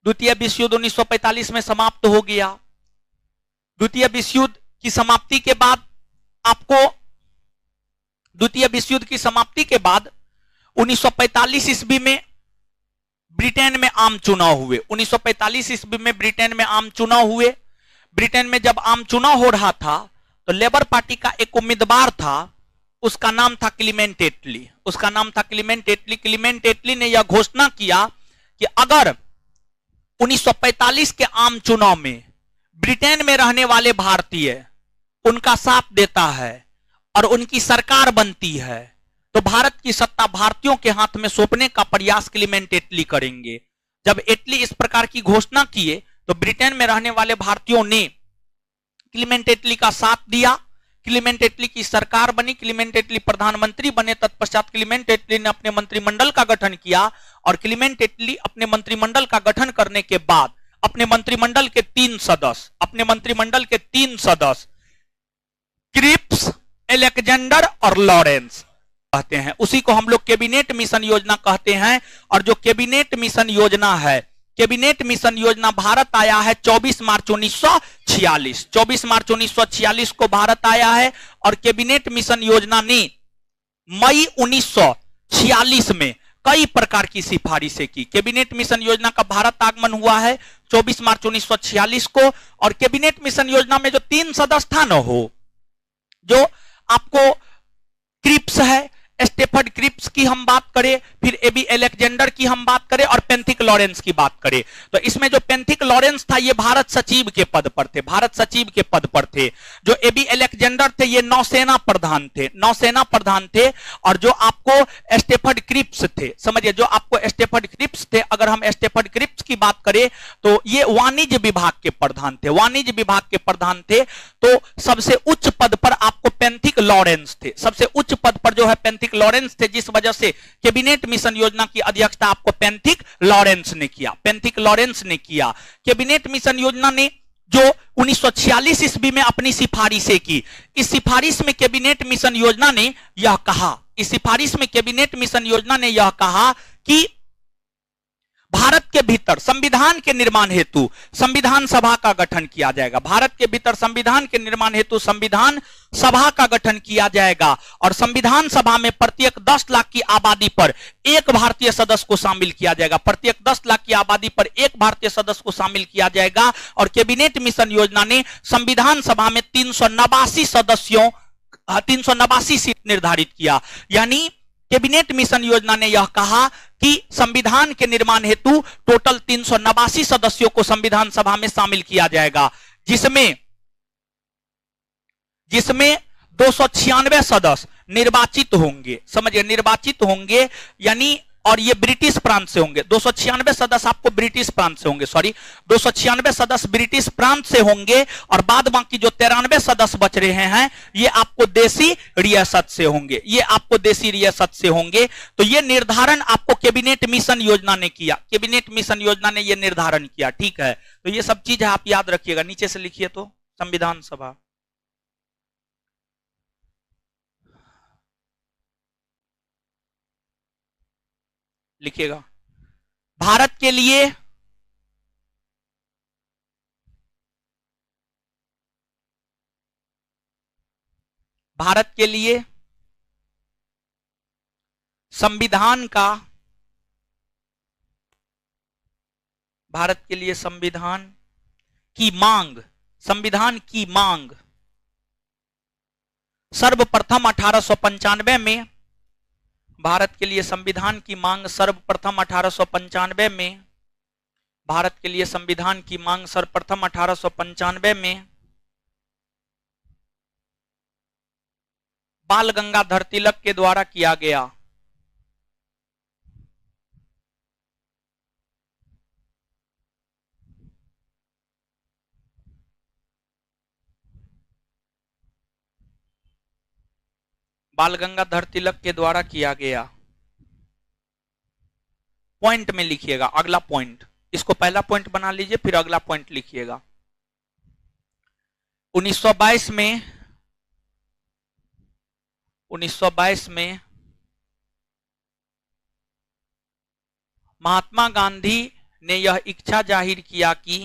द्वितीय विश्व युद्ध 1945 में समाप्त हो गया। द्वितीय विश्व युद्ध की समाप्ति के बाद आपको, द्वितीय विश्व युद्ध की समाप्ति के बाद 1945 ईस्वी में ब्रिटेन में आम चुनाव हुए। 1945 ईस्वी में ब्रिटेन में आम चुनाव हुए। ब्रिटेन में जब आम चुनाव हो रहा था तो लेबर पार्टी का एक उम्मीदवार था, उसका नाम था क्लीमेंट एटली। उसका नाम था क्लीमेंट एटली। क्लीमेंट एटली ने यह घोषणा किया कि अगर 1945 के आम चुनाव में ब्रिटेन में रहने वाले भारतीय उनका साथ देता है और उनकी सरकार बनती है तो भारत की सत्ता भारतीयों के हाथ में सौंपने का प्रयास क्लीमेंट एटली करेंगे। जब एटली इस प्रकार की घोषणा किए तो ब्रिटेन में रहने वाले भारतीयों ने क्लीमेंट एटली का साथ दिया। क्लीमेंट एटली की सरकार बनी, क्लीमेंट एटली प्रधानमंत्री बने। तत्पश्चात क्लीमेंट एटली ने अपने मंत्रिमंडल का गठन किया और क्लीमेंट एटली अपने मंत्रिमंडल का गठन करने के बाद अपने मंत्रिमंडल के तीन सदस्य क्रिप्स, अलेक्जेंडर और लॉरेंस कहते हैं, उसी को हम लोग कैबिनेट मिशन योजना कहते हैं। और जो कैबिनेट मिशन योजना है, कैबिनेट मिशन योजना भारत आया है 24 मार्च 1946। 24 मार्च 1946 को भारत आया है और कैबिनेट मिशन योजना ने मई 1946 में कई प्रकार की सिफारिशें की। कैबिनेट मिशन योजना का भारत आगमन हुआ है 24 मार्च 1946 को। और कैबिनेट मिशन योजना में जो तीन सदस्य था न हो, जो आपको क्रिप्स है, स्टेफर्ड क्रिप्स की हम बात करें, फिर एबी अलेक्जेंडर की हम बात करें और पेंथिक लॉरेंस की बात करें, तो इसमें जो पेंथिक लॉरेंस था ये भारत सचिव के पद पर थे, भारत सचिव के पद पर थे। जो एबी अलेक्जेंडर थे ये नौसेना प्रधान थे। और जो आपको स्टेफर्ड क्रिप्स थे, समझिए, जो आपको स्टेफर्ड क्रिप्स थे, अगर हम स्टेफर्ड क्रिप्स की बात करें तो ये वाणिज्य विभाग के प्रधान थे। तो सबसे उच्च पद पर आपको पेंथिक लॉरेंस थे, सबसे उच्च पद पर जो है पेंथिक लॉरेंस थे, जिस वजह से कैबिनेट मिशन योजना की अध्यक्षता आपको पेंथिक लॉरेंस ने किया। कैबिनेट मिशन योजना ने जो 1946 ईस्वी में अपनी सिफारिशें की, इस सिफारिश में कैबिनेट मिशन योजना ने यह कहा कि भारत के भीतर संविधान के निर्माण हेतु संविधान सभा का गठन किया जाएगा। भारत के भीतर संविधान के निर्माण हेतु संविधान सभा का गठन किया जाएगा और संविधान सभा में प्रत्येक 10 लाख की आबादी पर एक भारतीय सदस्य को शामिल किया जाएगा। प्रत्येक 10 लाख की आबादी पर एक भारतीय सदस्य को शामिल किया जाएगा। और कैबिनेट मिशन योजना ने संविधान सभा में 389 सीट निर्धारित किया। यानी कैबिनेट मिशन योजना ने यह कहा कि संविधान के निर्माण हेतु टोटल 389 सदस्यों को संविधान सभा में शामिल किया जाएगा, जिसमें 296 सदस्य निर्वाचित होंगे, समझिए निर्वाचित होंगे, यानी और ये ब्रिटिश प्रांत से होंगे। 296 सदस्य आपको ब्रिटिश प्रांत से होंगे, सॉरी 296 सदस्य ब्रिटिश प्रांत से होंगे, और बाद बाकी जो 93 सदस्य बच रहे हैं ये आपको देसी रियासत से होंगे, ये आपको देसी रियासत से होंगे। तो ये निर्धारण आपको कैबिनेट मिशन योजना ने किया, कैबिनेट मिशन योजना ने ये निर्धारण किया, ठीक है। तो ये सब चीज आप याद रखिएगा, नीचे से लिखिए तो संविधान सभा, लिखिएगा भारत के लिए भारत के लिए संविधान का, भारत के लिए संविधान की मांग, संविधान की मांग सर्वप्रथम 1895 में, भारत के लिए संविधान की मांग सर्वप्रथम 1895 में, भारत के लिए संविधान की मांग सर्वप्रथम 1895 में बाल गंगाधर तिलक के द्वारा किया गया। बाल गंगाधर तिलक के द्वारा किया गया। पॉइंट में लिखिएगा अगला पॉइंट, इसको पहला पॉइंट बना लीजिए, फिर अगला पॉइंट लिखिएगा। 1922 में महात्मा गांधी ने यह इच्छा जाहिर किया कि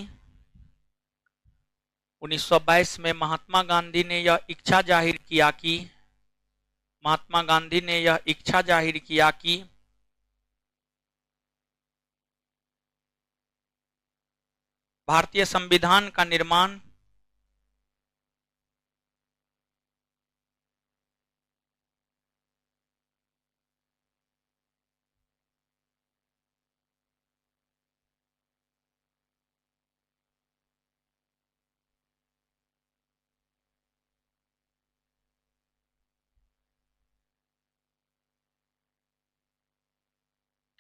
1922 में महात्मा गांधी ने यह इच्छा जाहिर किया कि महात्मा गांधी ने यह इच्छा जाहिर किया कि भारतीय संविधान का निर्माण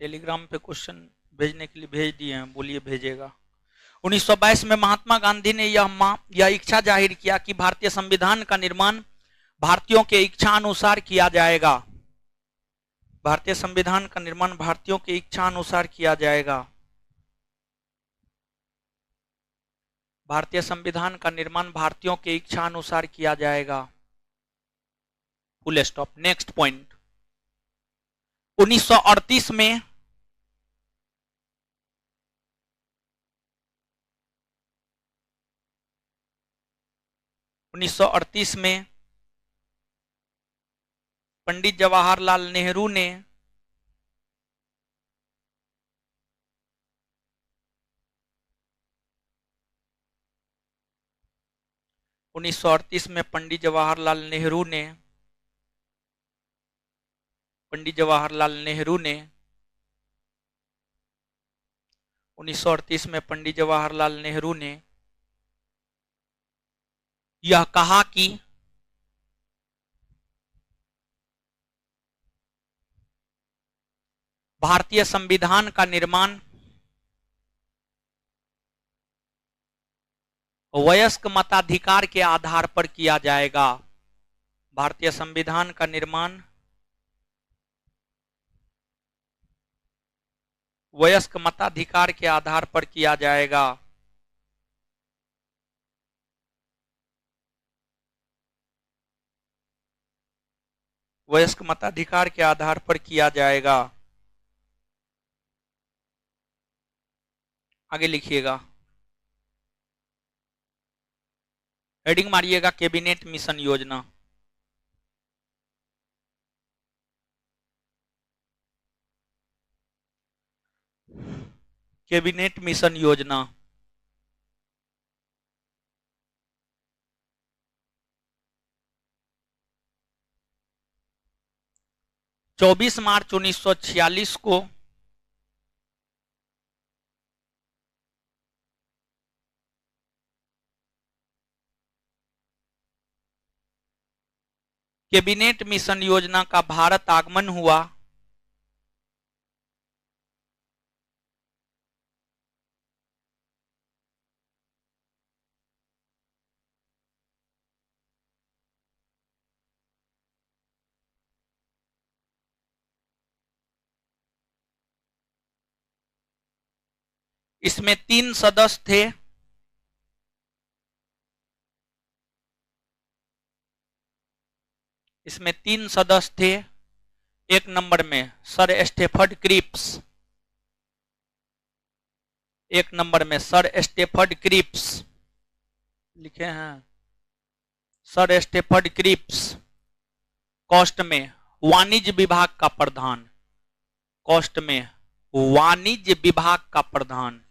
टेलीग्राम पे क्वेश्चन भेजने के लिए भेज दिए हैं, बोलिए भेजेगा। 1922 में महात्मा गांधी ने यह इच्छा जाहिर किया कि भारतीय संविधान का निर्माण भारतीयों के इच्छा अनुसार किया जाएगा, भारतीय संविधान का निर्माण भारतीयों के इच्छा अनुसार किया जाएगा, भारतीय संविधान का निर्माण भारतीयों के इच्छा अनुसार किया जाएगा, फुल स्टॉप। नेक्स्ट पॉइंट, 1938 में 1938 में पंडित जवाहरलाल नेहरू ने पंडित जवाहरलाल नेहरू ने 1938 में पंडित जवाहरलाल नेहरू ने यह कहा कि भारतीय संविधान का निर्माण वयस्क मताधिकार के आधार पर किया जाएगा, भारतीय संविधान का निर्माण वयस्क मताधिकार के आधार पर किया जाएगा, वयस्क मताधिकार के आधार पर किया जाएगा। आगे लिखिएगा, हेडिंग मारिएगा कैबिनेट मिशन योजना। कैबिनेट मिशन योजना चौबीस मार्च 1946 को कैबिनेट मिशन योजना का भारत आगमन हुआ। इसमें 3 सदस्य थे। इसमें 3 सदस्य थे। एक नंबर में सर स्टेफर्ड क्रिप्स, एक नंबर में सर स्टेफर्ड क्रिप्स लिखे हैं, सर स्टेफर्ड क्रिप्स कॉस्ट में वाणिज्य विभाग का प्रधान, कॉस्ट में वाणिज्य विभाग का प्रधान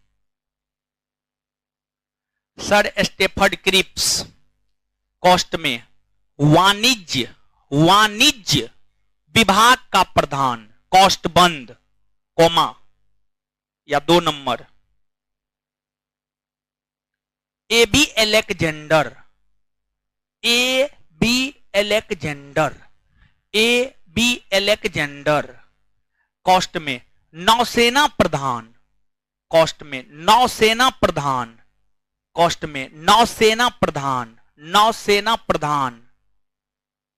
सर स्टेफर्ड क्रिप्स कॉस्ट में वाणिज्य विभाग का प्रधान, कॉस्ट बंद कोमा या 2 number AB Alexander, AB Alexander, AB Alexander कॉस्ट में नौसेना प्रधान, कॉस्ट में नौसेना प्रधान, कॉस्ट में नौसेना प्रधान, नौसेना प्रधान।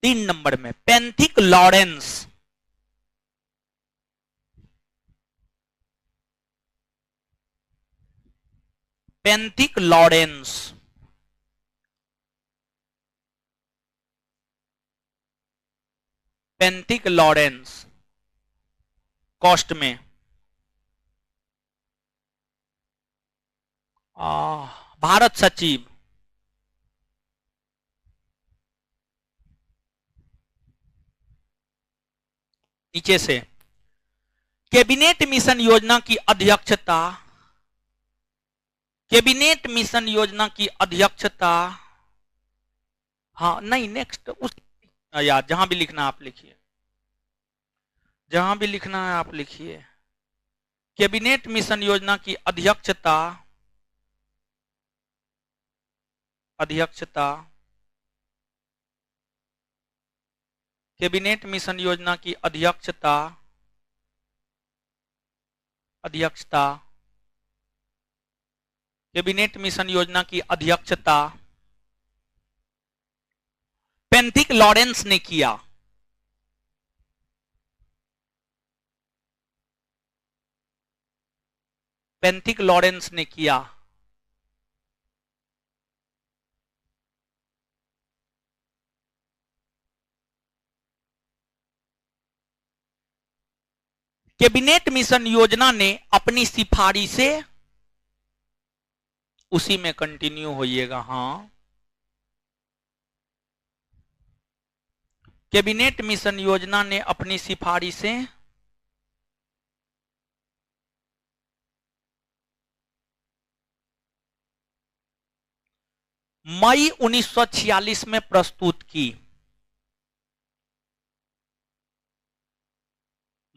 3 नंबर में पेंथिक लॉरेंस, पेंथिक लॉरेंस पेंथिक लॉरेंस कॉस्ट में भारत सचिव, नीचे से कैबिनेट मिशन योजना की अध्यक्षता, कैबिनेट मिशन योजना की अध्यक्षता, हाँ नहीं नेक्स्ट उस यार जहां भी लिखना आप लिखिए, जहां भी लिखना है आप लिखिए। कैबिनेट मिशन योजना की अध्यक्षता, अध्यक्षता कैबिनेट मिशन योजना की अध्यक्षता, अध्यक्षता कैबिनेट मिशन योजना की अध्यक्षता पेंथिक लॉरेंस ने किया। पेंथिक लॉरेंस ने किया। कैबिनेट मिशन योजना ने अपनी सिफारिशें, उसी में कंटिन्यू होइएगा, हाँ। कैबिनेट मिशन योजना ने अपनी सिफारिशें मई 1946 में प्रस्तुत की।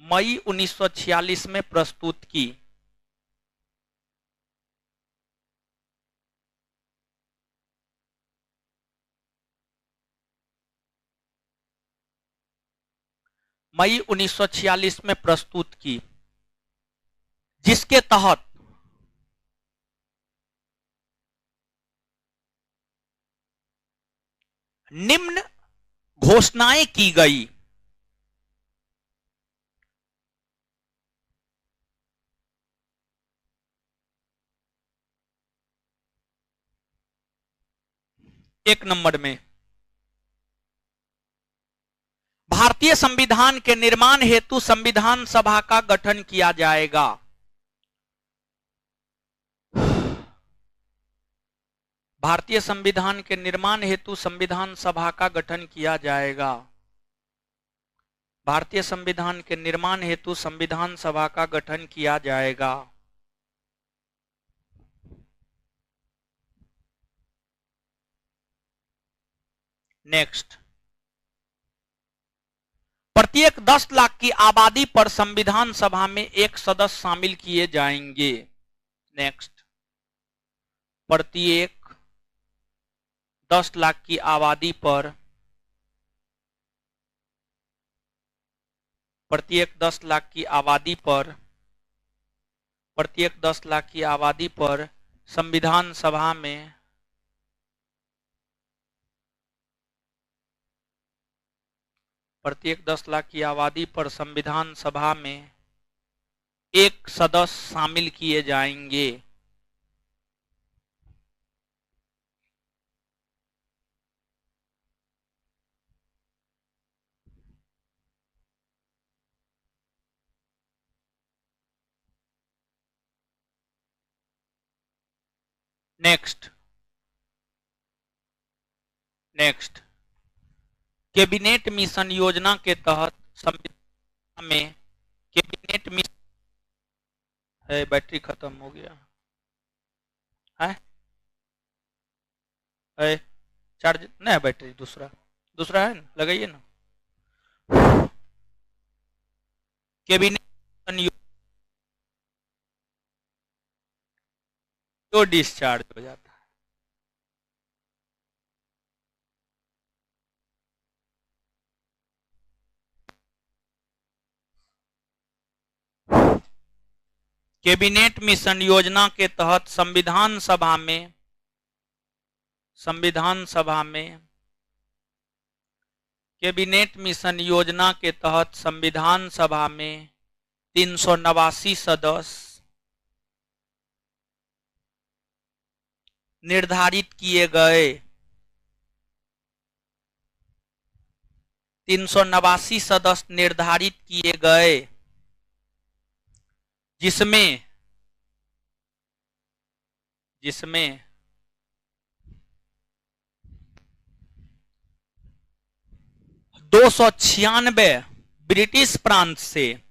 मई 1946 में प्रस्तुत की। मई 1946 में प्रस्तुत की, जिसके तहत निम्न घोषणाएं की गई। एक नंबर में भारतीय संविधान के निर्माण हेतु संविधान सभा का गठन किया जाएगा। भारतीय संविधान के निर्माण हेतु संविधान सभा का गठन किया जाएगा। भारतीय संविधान के निर्माण हेतु संविधान सभा का गठन किया जाएगा। नेक्स्ट, प्रत्येक 10 लाख की आबादी पर संविधान सभा में एक सदस्य शामिल किए जाएंगे। नेक्स्ट, प्रत्येक 10 लाख की आबादी पर प्रत्येक 10 लाख की आबादी पर, प्रत्येक 10 लाख की आबादी पर संविधान सभा में प्रत्येक 10 लाख की आबादी पर संविधान सभा में एक सदस्य शामिल किए जाएंगे। नेक्स्ट, नेक्स्ट, कैबिनेट मिशन योजना के तहत संविधान में कैबिनेट मिशन है। बैटरी खत्म हो गया है, चार्ज नहीं है, बैटरी दूसरा दूसरा है ना, लगाइए ना। कैबिनेट तो डिस्चार्ज हो जाता है। कैबिनेट मिशन योजना के तहत संविधान सभा में कैबिनेट मिशन योजना के तहत संविधान सभा में 389 सदस्य निर्धारित किए गए। 389 सदस्य निर्धारित किए गए, जिसमें 296 ब्रिटिश प्रांत से,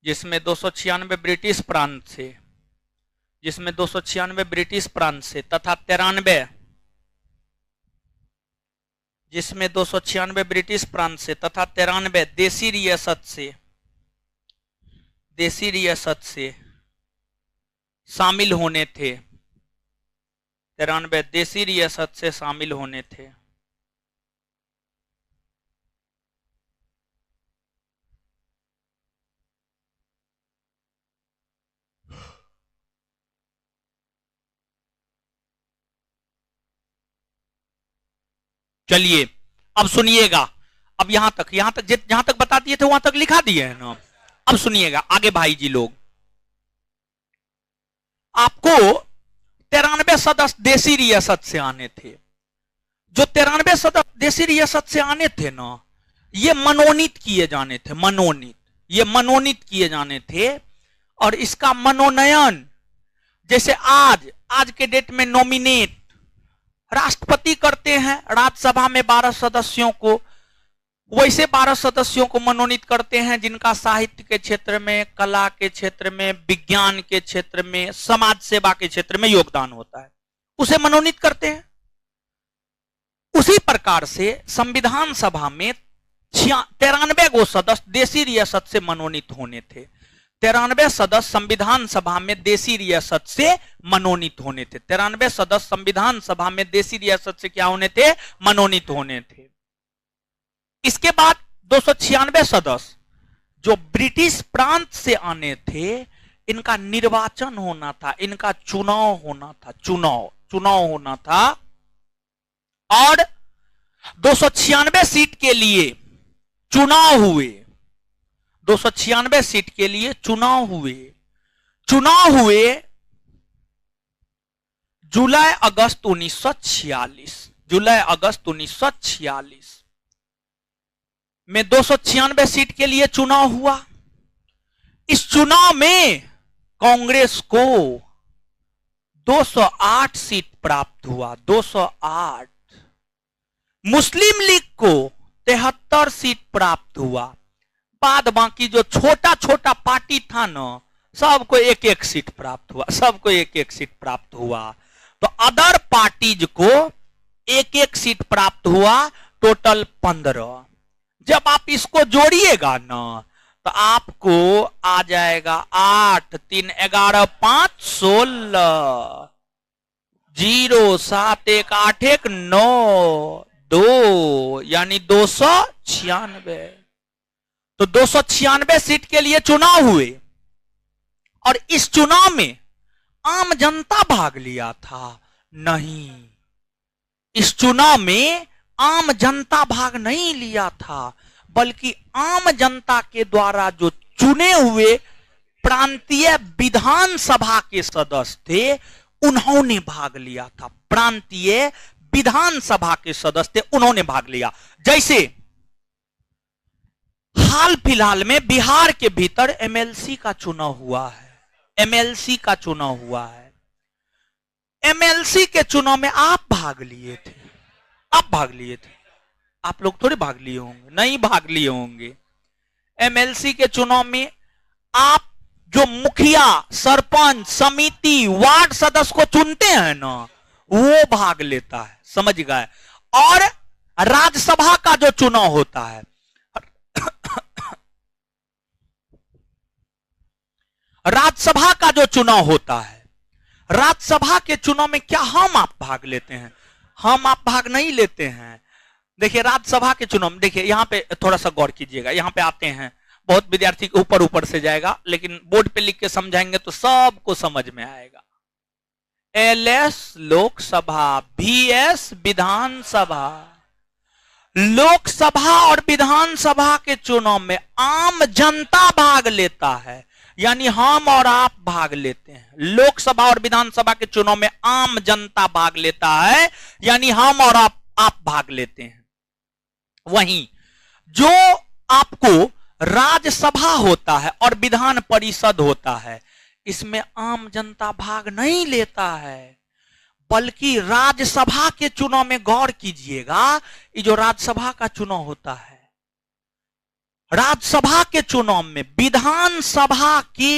जिसमें 296 ब्रिटिश प्रांत से तथा 93 जिसमें 296 ब्रिटिश प्रांत से तथा 93 देसी रियासत से शामिल होने थे। 93 देसी रियासत से शामिल होने थे। चलिए अब सुनिएगा, अब यहां तक जहां तक बता दिए थे वहां तक लिखा दिए है ना। अब सुनिएगा आगे भाई जी लोग, आपको 93 सदस्य देसी रियासत से आने थे। जो 93 सदस्य देसी रियासत से आने थे ना, ये मनोनीत किए जाने थे। ये मनोनीत किए जाने थे। और इसका मनोनयन जैसे आज के डेट में नॉमिनेट राष्ट्रपति करते हैं राज्यसभा में 12 सदस्यों को, वैसे 12 सदस्यों को मनोनीत करते हैं जिनका साहित्य के क्षेत्र में, कला के क्षेत्र में, विज्ञान के क्षेत्र में, समाज सेवा के क्षेत्र में योगदान होता है, उसे मनोनीत करते हैं। उसी प्रकार से संविधान सभा में 93 गो सदस्य देसी रियासत से मनोनीत होने थे। 93 सदस्य संविधान सभा में देसी रियासत से मनोनीत होने थे। 93 सदस्य संविधान सभा में देसी रियासत से क्या होने थे? मनोनीत होने थे। इसके बाद 296 सदस्य जो ब्रिटिश प्रांत से आने थे, इनका निर्वाचन होना था, इनका चुनाव होना था, चुनाव होना था। और 296 सीट के लिए चुनाव हुए। 296 सीट के लिए चुनाव हुए जुलाई अगस्त 1946 में 296 सीट के लिए चुनाव हुआ। इस चुनाव में कांग्रेस को 208 सीट प्राप्त हुआ, 208। मुस्लिम लीग को 73 सीट प्राप्त हुआ। बाद बाकी जो छोटा छोटा पार्टी था ना, सबको एक एक सीट प्राप्त हुआ, सबको एक एक सीट प्राप्त हुआ। तो अदर पार्टीज को एक एक सीट प्राप्त हुआ, टोटल 15। जब आप इसको जोड़िएगा ना तो आपको आ जाएगा 8 3 11 5 16 0 7 1 8 1 9 2 यानी 296। तो 296 सीट के लिए चुनाव हुए और इस चुनाव में आम जनता भाग लिया था? नहीं, इस चुनाव में आम जनता भाग नहीं लिया था, बल्कि आम जनता के द्वारा जो चुने हुए प्रांतीय विधानसभा के सदस्य थे उन्होंने भाग लिया था। प्रांतीय विधानसभा के सदस्य थे, उन्होंने भाग लिया। जैसे हाल फिलहाल में बिहार के भीतर एमएलसी का चुनाव हुआ है, एमएलसी का चुनाव हुआ है। एमएलसी के चुनाव में आप भाग लिए थे, आप भाग लिए थे, आप लोग थोड़े भाग लिए होंगे, नहीं भाग लिए होंगे। एमएलसी के चुनाव में आप जो मुखिया, सरपंच, समिति, वार्ड सदस्य को चुनते हैं ना, वो भाग लेता है, समझ गए। और राज्यसभा का जो चुनाव होता है, राज्यसभा का जो चुनाव होता है, राज्यसभा के चुनाव में क्या हम आप भाग लेते हैं? हम आप भाग नहीं लेते हैं। देखिए राज्यसभा के चुनाव में, देखिए यहां पे थोड़ा सा गौर कीजिएगा, यहां पे आते हैं, बहुत विद्यार्थी ऊपर ऊपर से जाएगा, लेकिन बोर्ड पे लिख के समझाएंगे तो सबको समझ में आएगा। एलएस लोकसभा, बीएस विधानसभा। लोकसभा और विधानसभा के चुनाव में आम जनता भाग लेता है, यानी हम और आप भाग लेते हैं। लोकसभा और विधानसभा के चुनाव में आम जनता भाग लेता है, यानी हम और आप भाग लेते हैं। वहीं जो आपको राज्यसभा होता है और विधान परिषद होता है, इसमें आम जनता भाग नहीं लेता है, बल्कि राज्यसभा के चुनाव में गौर कीजिएगा, ये जो राज्यसभा का चुनाव होता है, राज्यसभा के चुनाव में विधानसभा के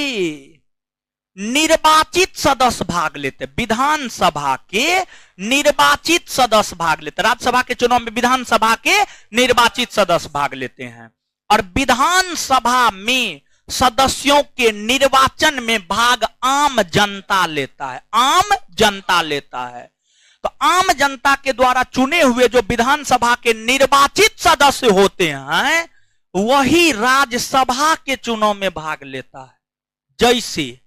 निर्वाचित सदस्य भाग लेते, विधानसभा के निर्वाचित सदस्य भाग लेते। राज्यसभा के चुनाव में विधानसभा के निर्वाचित सदस्य भाग लेते हैं, और विधानसभा में सदस्यों के निर्वाचन में भाग आम जनता लेता है, आम जनता लेता है। तो आम जनता के द्वारा चुने हुए जो विधानसभा के निर्वाचित सदस्य होते हैं, वही राज्यसभा के चुनाव में भाग लेता है। जैसे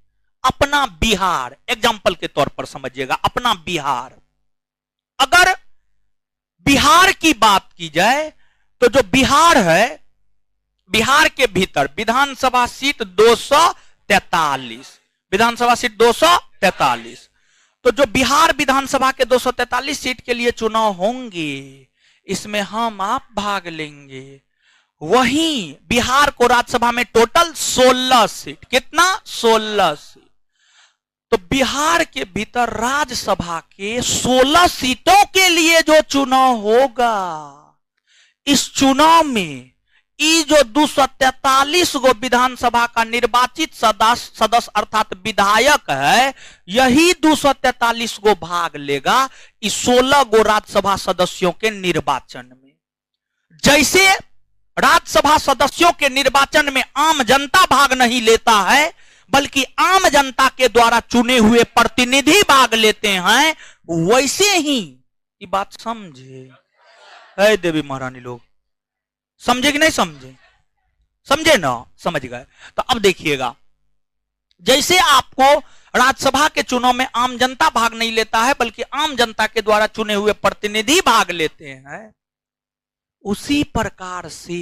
अपना बिहार, एग्जाम्पल के तौर पर समझिएगा, अपना बिहार, अगर बिहार की बात की जाए तो जो बिहार है, बिहार के भीतर विधानसभा सीट 243, विधानसभा सीट 243। तो जो बिहार विधानसभा के 243 सीट के लिए चुनाव होंगे, इसमें हम आप भाग लेंगे। वहीं बिहार को राज्यसभा में टोटल 16 सीट, कितना? 16 सीट। तो बिहार के भीतर राज्यसभा के 16 सीटों के लिए जो चुनाव होगा, इस चुनाव में ये जो 243 गो विधानसभा का निर्वाचित सदस्य अर्थात विधायक है, यही 243 गो भाग लेगा इस 16 गो राज्यसभा सदस्यों के निर्वाचन में। जैसे राज्यसभा सदस्यों के निर्वाचन में आम जनता भाग नहीं लेता है, बल्कि आम जनता के द्वारा चुने हुए प्रतिनिधि भाग लेते हैं, वैसे ही ये बात समझे है देवी महारानी लोग, समझे कि नहीं समझे? समझे ना, समझ गए। तो अब देखिएगा, जैसे आपको राज्यसभा के चुनाव में आम जनता भाग नहीं लेता है, बल्कि आम जनता के द्वारा चुने हुए प्रतिनिधि भाग लेते हैं, उसी प्रकार से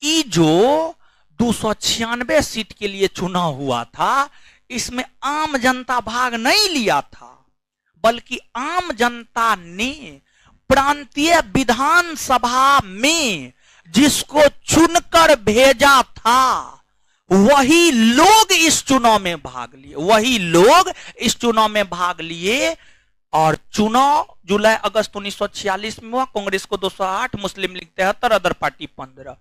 ये जो 296 सीट के लिए चुनाव हुआ था, इसमें आम जनता भाग नहीं लिया था, बल्कि आम जनता ने प्रांतीय विधानसभा में जिसको चुनकर भेजा था, वही लोग इस चुनाव में भाग लिए, वही लोग इस चुनाव में भाग लिए। और चुनाव जुलाई अगस्त 1946 में हुआ। कांग्रेस को 208, मुस्लिम लीग 73, अदर पार्टी 15।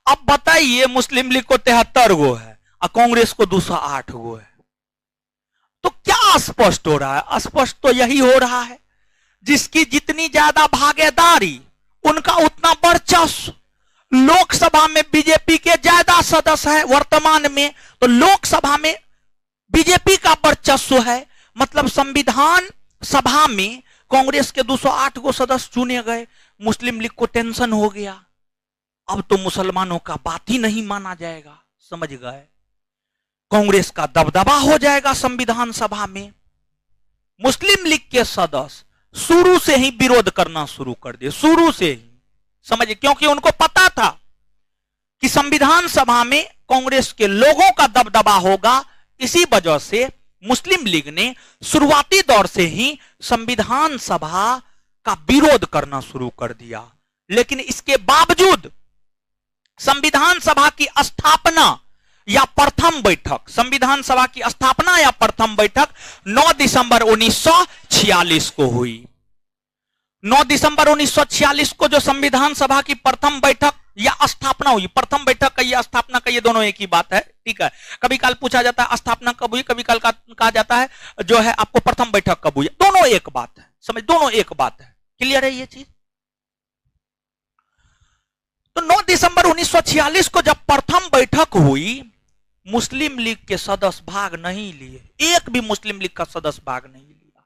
अब बताइए, मुस्लिम लीग को 73 गो है और कांग्रेस को 208 गो है, तो क्या स्पष्ट हो रहा है? स्पष्ट तो यही हो रहा है, जिसकी जितनी ज्यादा भागीदारी उनका उतना वर्चस्व। लोकसभा में बीजेपी के ज्यादा सदस्य हैं वर्तमान में, तो लोकसभा में बीजेपी का वर्चस्व है, मतलब संविधान सभा में कांग्रेस के 208 गो सदस्य चुने गए, मुस्लिम लीग को टेंशन हो गया, अब तो मुसलमानों का बात ही नहीं माना जाएगा, समझ गए, कांग्रेस का दबदबा हो जाएगा संविधान सभा में। मुस्लिम लीग के सदस्य शुरू से ही विरोध करना शुरू कर दिए, शुरू से ही, समझिए, क्योंकि उनको पता था कि संविधान सभा में कांग्रेस के लोगों का दबदबा होगा। इसी वजह से मुस्लिम लीग ने शुरुआती दौर से ही संविधान सभा का विरोध करना शुरू कर दिया। लेकिन इसके बावजूद संविधान सभा की स्थापना या प्रथम बैठक, संविधान सभा की स्थापना या प्रथम बैठक 9 दिसंबर 1946 को हुई। 9 दिसंबर 1946 को जो संविधान सभा की प्रथम बैठक या स्थापना हुई, प्रथम बैठक का या स्थापना का ये दोनों एक ही बात है, ठीक है। कभी काल पूछा जाता है स्थापना कब हुई, कभी काल कहा जाता है जो है आपको प्रथम बैठक कब हुई, दोनों एक बात है, समझ, दोनों एक बात है, क्लियर है ये चीज। तो 9 दिसंबर 1946 को जब प्रथम बैठक हुई, मुस्लिम लीग के सदस्य भाग नहीं लिए, एक भी मुस्लिम लीग का सदस्य भाग नहीं लिया।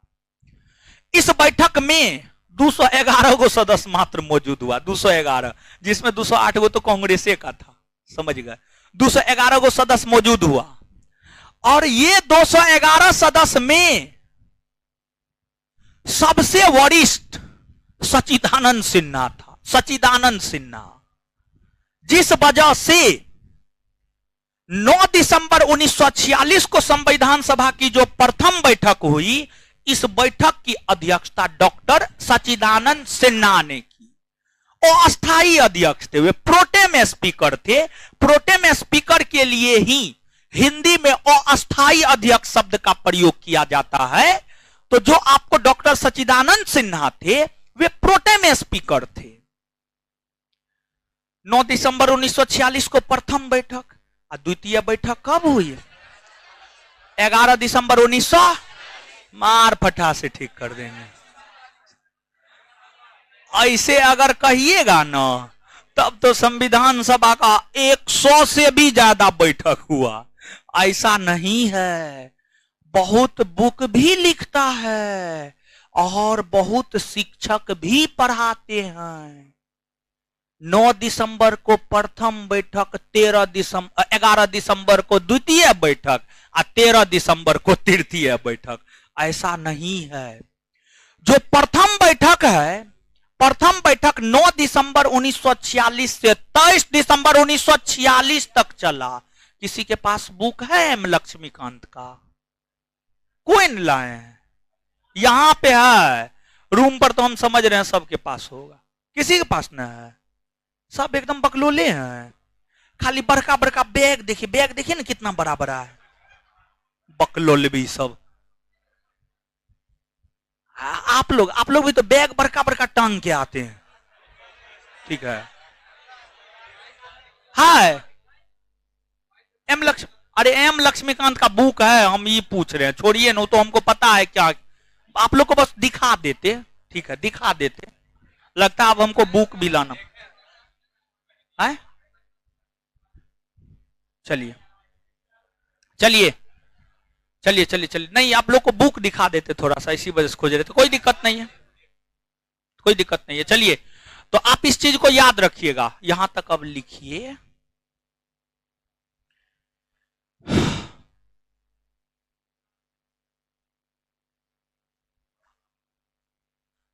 इस बैठक में 211 गो सदस्य मात्र मौजूद हुआ, 211, जिसमें 208 गो तो कांग्रेस का था, समझ गए, 211 गो सदस्य मौजूद हुआ। और ये 211 सदस्य में सबसे वरिष्ठ सच्चिदानंद सिन्हा था, सच्चिदानंद सिन्हा, जिस वजह से 9 दिसंबर 1946 को संविधान सभा की जो प्रथम बैठक हुई, इस बैठक की अध्यक्षता डॉक्टर सच्चिदानंद सिन्हा ने की। वो अस्थायी अध्यक्ष थे, वे प्रोटेम स्पीकर थे। प्रोटेम स्पीकर के लिए ही हिंदी में अस्थायी अध्यक्ष शब्द का प्रयोग किया जाता है। तो जो आपको डॉक्टर सच्चिदानंद सिन्हा थे, वे प्रोटेम स्पीकर थे। 9 दिसंबर 1946 को प्रथम बैठक, और द्वितीय बैठक कब हुई? 11 दिसंबर 1900, मार फटा से ठीक कर देंगे। ऐसे अगर कहिएगा ना, तब तो संविधान सभा का 100 से भी ज्यादा बैठक हुआ। ऐसा नहीं है, बहुत बुक भी लिखता है और बहुत शिक्षक भी पढ़ाते हैं। 9 दिसंबर को प्रथम बैठक, 11 दिसंबर को द्वितीय बैठक और 13 दिसंबर को तृतीय बैठक। ऐसा नहीं है। जो प्रथम बैठक है, प्रथम बैठक 9 दिसंबर 1946 से 23 दिसंबर 1946 तक चला। किसी के पास बुक है एम लक्ष्मीकांत का? कोई न लाए हैं? यहां पे है, रूम पर तो हम समझ रहे हैं सबके पास होगा, किसी के पास न है। सब एकदम बकलोले हैं, खाली बड़का बड़का बैग देखिए, बैग देखिए ना कितना बड़ा बड़ा है, बकलोले भी सब। आप लोग भी तो बैग बड़का बड़का टांग के आते हैं, ठीक है। हाय अरे एम लक्ष्मीकांत का बुक है, हम ये पूछ रहे हैं, छोड़िए ना, तो हमको पता है क्या, आप लोग को बस दिखा देते, ठीक है, दिखा देते। लगता है अब हमको बुक भी लाना है। चलिए चलिए चलिए चलिए चलिए, नहीं आप लोग को बुक दिखा देते थोड़ा सा, इसी वजह से खोज रहे थे। कोई दिक्कत नहीं है, कोई दिक्कत नहीं है। चलिए, तो आप इस चीज को याद रखिएगा, यहां तक अब लिखिए।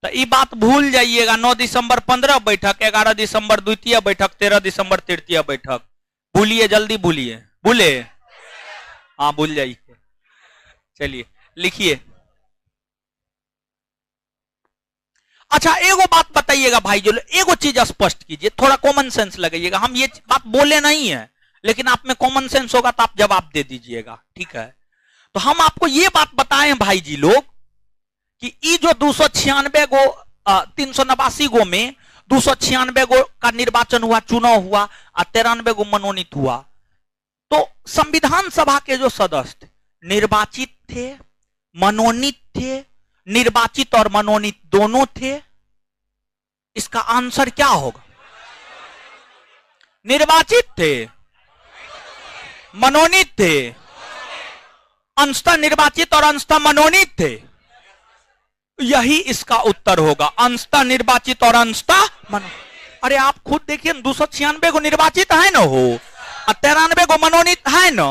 तो ये बात भूल जाइएगा। 9 दिसंबर 15 बैठक, 11 दिसंबर द्वितीय बैठक, 13 दिसंबर तृतीय बैठक। भूलिए, जल्दी भूलिए, भूले, हाँ भूल जाइए। चलिए लिखिए। अच्छा, एगो बात बताइएगा भाई, जो एगो चीज स्पष्ट कीजिए, थोड़ा कॉमन सेंस लगाइएगा। हम ये बात बोले नहीं है, लेकिन आप में कॉमन सेंस होगा तो आप जवाब दे दीजिएगा, ठीक है। तो हम आपको ये बात बताएं भाई जी लोग कि ये जो 296 गो 389 गो में 296 गो का निर्वाचन हुआ, चुनाव हुआ, और 93 गो मनोनीत हुआ। तो संविधान सभा के जो सदस्य थे, निर्वाचित थे, मनोनीत थे, निर्वाचित और मनोनीत दोनों थे। इसका आंसर क्या होगा? निर्वाचित थे, मनोनीत थे, अंशतः निर्वाचित और अंशतः मनोनीत थे। यही इसका उत्तर होगा, अंशतः निर्वाचित और अंशतः मनो। अरे आप खुद देखिए, 296 को निर्वाचित है ना हो, और 93 को मनोनीत है ना,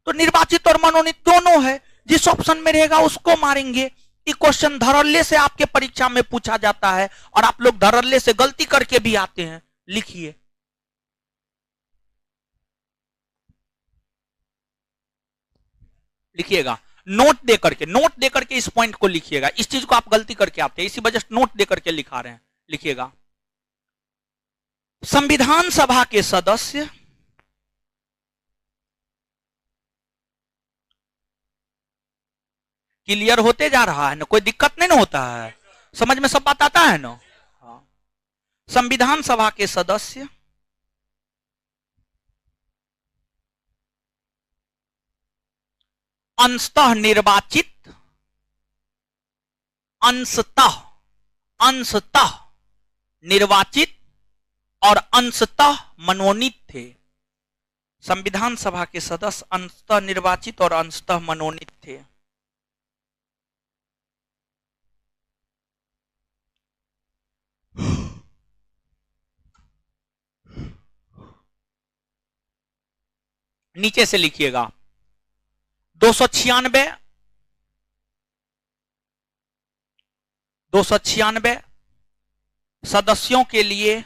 तो निर्वाचित और मनोनीत दोनों है। जिस ऑप्शन में रहेगा उसको मारेंगे। ये क्वेश्चन धड़ल्ले से आपके परीक्षा में पूछा जाता है, और आप लोग धड़ल्ले से गलती करके भी आते हैं। लिखिए, लिखिएगा, नोट दे करके इस पॉइंट को लिखिएगा। इस चीज को आप गलती करके आते हैं, इसी वजह से नोट दे करके लिखा रहे हैं। लिखिएगा, संविधान सभा के सदस्य क्लियर होते जा रहा है ना, कोई दिक्कत नहीं ना होता है, समझ में सब बात आता है ना। हाँ। संविधान सभा के सदस्य अंशतः निर्वाचित, अंशतः अंशतः निर्वाचित और अंशतः मनोनीत थे। संविधान सभा के सदस्य अंशतः निर्वाचित और अंशतः मनोनीत थे। नीचे से लिखिएगा, 296 सदस्यों के लिए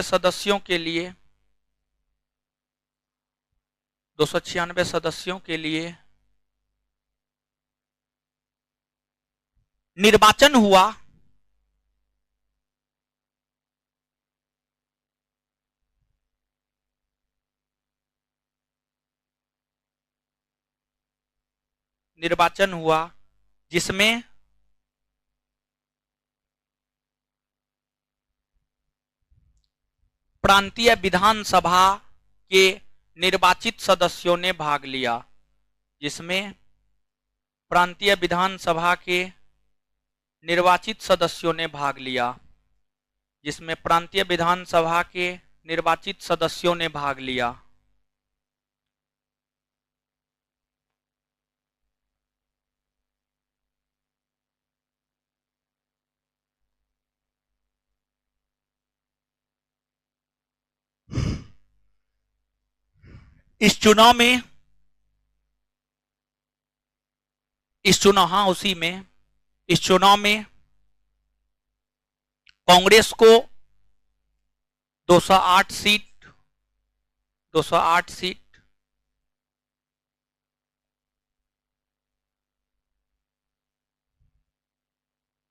सदस्यों के लिए 296 सदस्यों के लिए निर्वाचन हुआ। निर्वाचन हुआ जिसमें प्रांतीय विधानसभा के निर्वाचित सदस्यों ने भाग लिया, जिसमें प्रांतीय विधानसभा के निर्वाचित सदस्यों ने भाग लिया, जिसमें प्रांतीय विधानसभा के निर्वाचित सदस्यों ने भाग लिया। इस चुनाव में, हाँ उसी में, इस चुनाव में कांग्रेस को 208 सीट,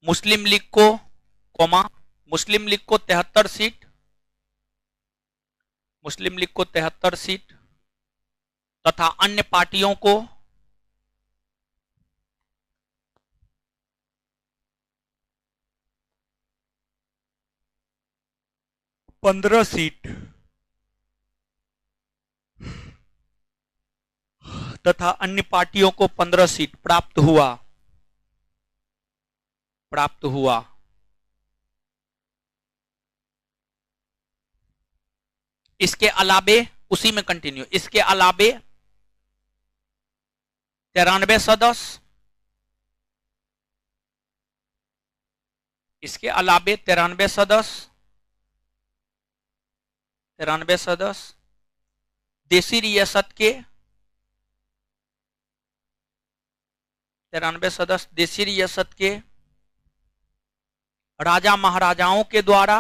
मुस्लिम लीग को 73 सीट, मुस्लिम लीग को 73 सीट तथा अन्य पार्टियों को 15 सीट तथा अन्य पार्टियों को 15 सीट प्राप्त हुआ। इसके अलावे, उसी में कंटिन्यू, इसके अलावे 93 सदस्य, इसके अलावे 93 सदस्य देसी रियासत के 93 सदस्य देसी रियासत के राजा महाराजाओं के द्वारा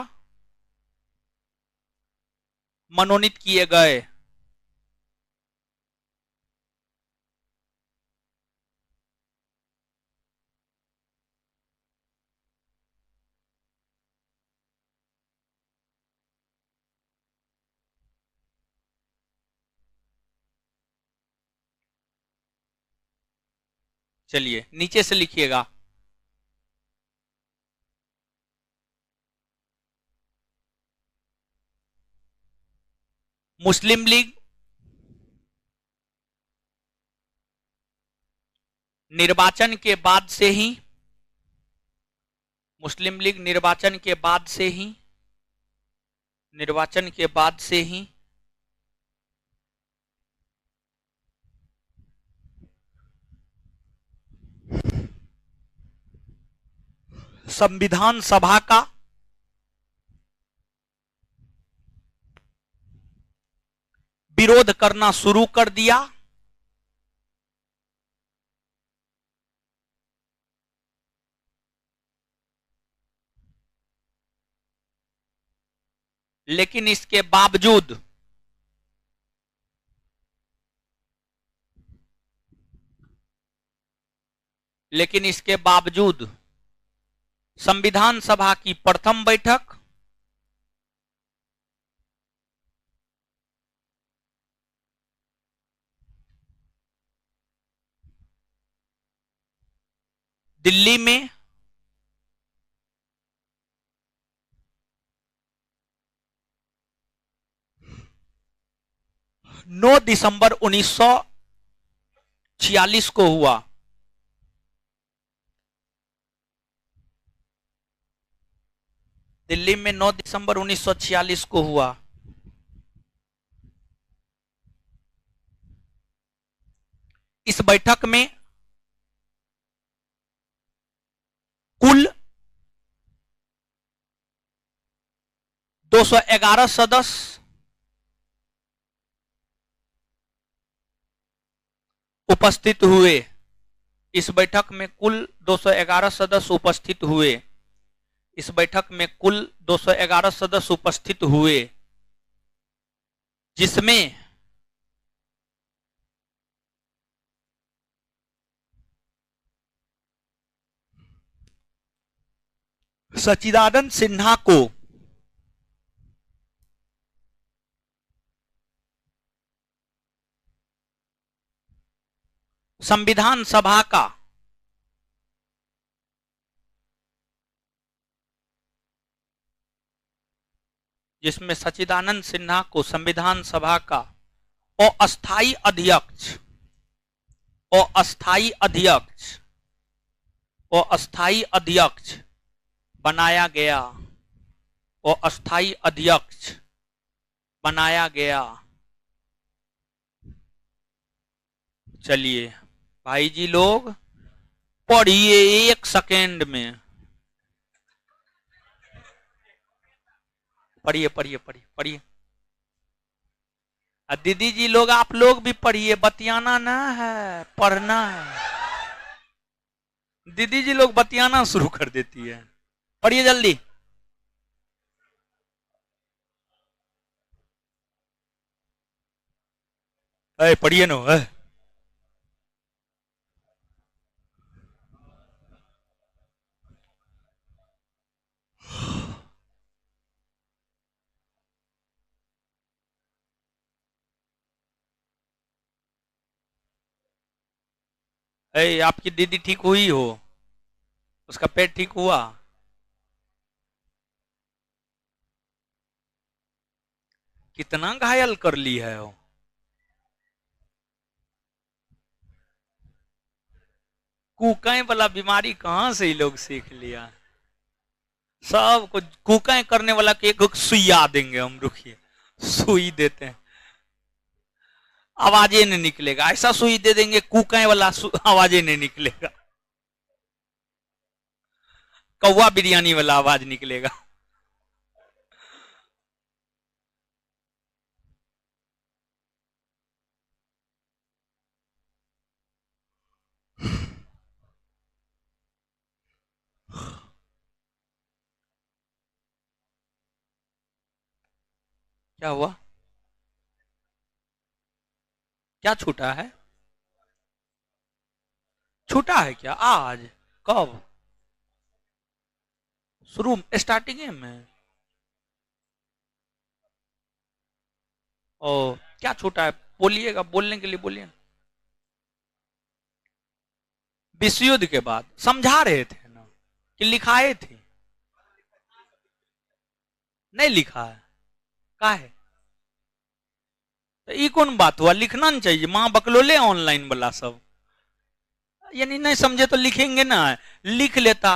मनोनीत किए गए। चलिए नीचे से लिखिएगा, मुस्लिम लीग निर्वाचन के बाद से ही मुस्लिम लीग निर्वाचन के बाद से ही संविधान सभा का विरोध करना शुरू कर दिया। लेकिन इसके बावजूद संविधान सभा की प्रथम बैठक दिल्ली में 9 दिसंबर 1946 को हुआ। दिल्ली में 9 दिसंबर 1946 को हुआ। इस बैठक में कुल 211 सदस्य उपस्थित हुए। इस बैठक में कुल 211 सदस्य उपस्थित हुए। इस बैठक में कुल 211 सदस्य उपस्थित हुए, जिसमें सच्चिदानंद सिन्हा को संविधान सभा का जिसमें सच्चिदानंद सिन्हा को संविधान सभा का अस्थायी अध्यक्ष बनाया गया। अस्थायी अध्यक्ष बनाया गया। चलिए भाई जी लोग पढ़िए 1 सेकेंड में। पढ़िए। दीदी जी लोग आप लोग भी पढ़िए, बतियाना ना है, पढ़ना है। दीदी जी लोग बतियाना शुरू कर देती है। पढ़िए जल्दी। पढ़िए नो। आपकी दीदी ठीक हुई हो? उसका पेट ठीक हुआ? कितना घायल कर ली है वो। कुकाई वाला बीमारी कहां से ही लोग सीख लिया। सब कुछ कुकाई करने वाला के एक सुइया देंगे हम। रुकिए, सुई देते हैं, आवाजें नहीं निकलेगा। ऐसा सुई दे देंगे कुकाई वाला आवाजें नहीं निकलेगा। कौवा बिरयानी वाला आवाज निकलेगा। क्या हुआ? क्या छूटा है? छूटा है क्या? आज? कब? शुरू स्टार्टिंग में? ओ, क्या छूटा है? बोलिएगा, बोलने के लिए बोलिए। विश्व युद्ध के बाद समझा रहे थे ना कि लिखाए थे? नहीं लिखा है? का है? तो ये कौन बात हुआ? लिखना नहीं चाहिए। मां बकलोले ऑनलाइन वाला सब, यानी नहीं समझे तो लिखेंगे ना। लिख लेता,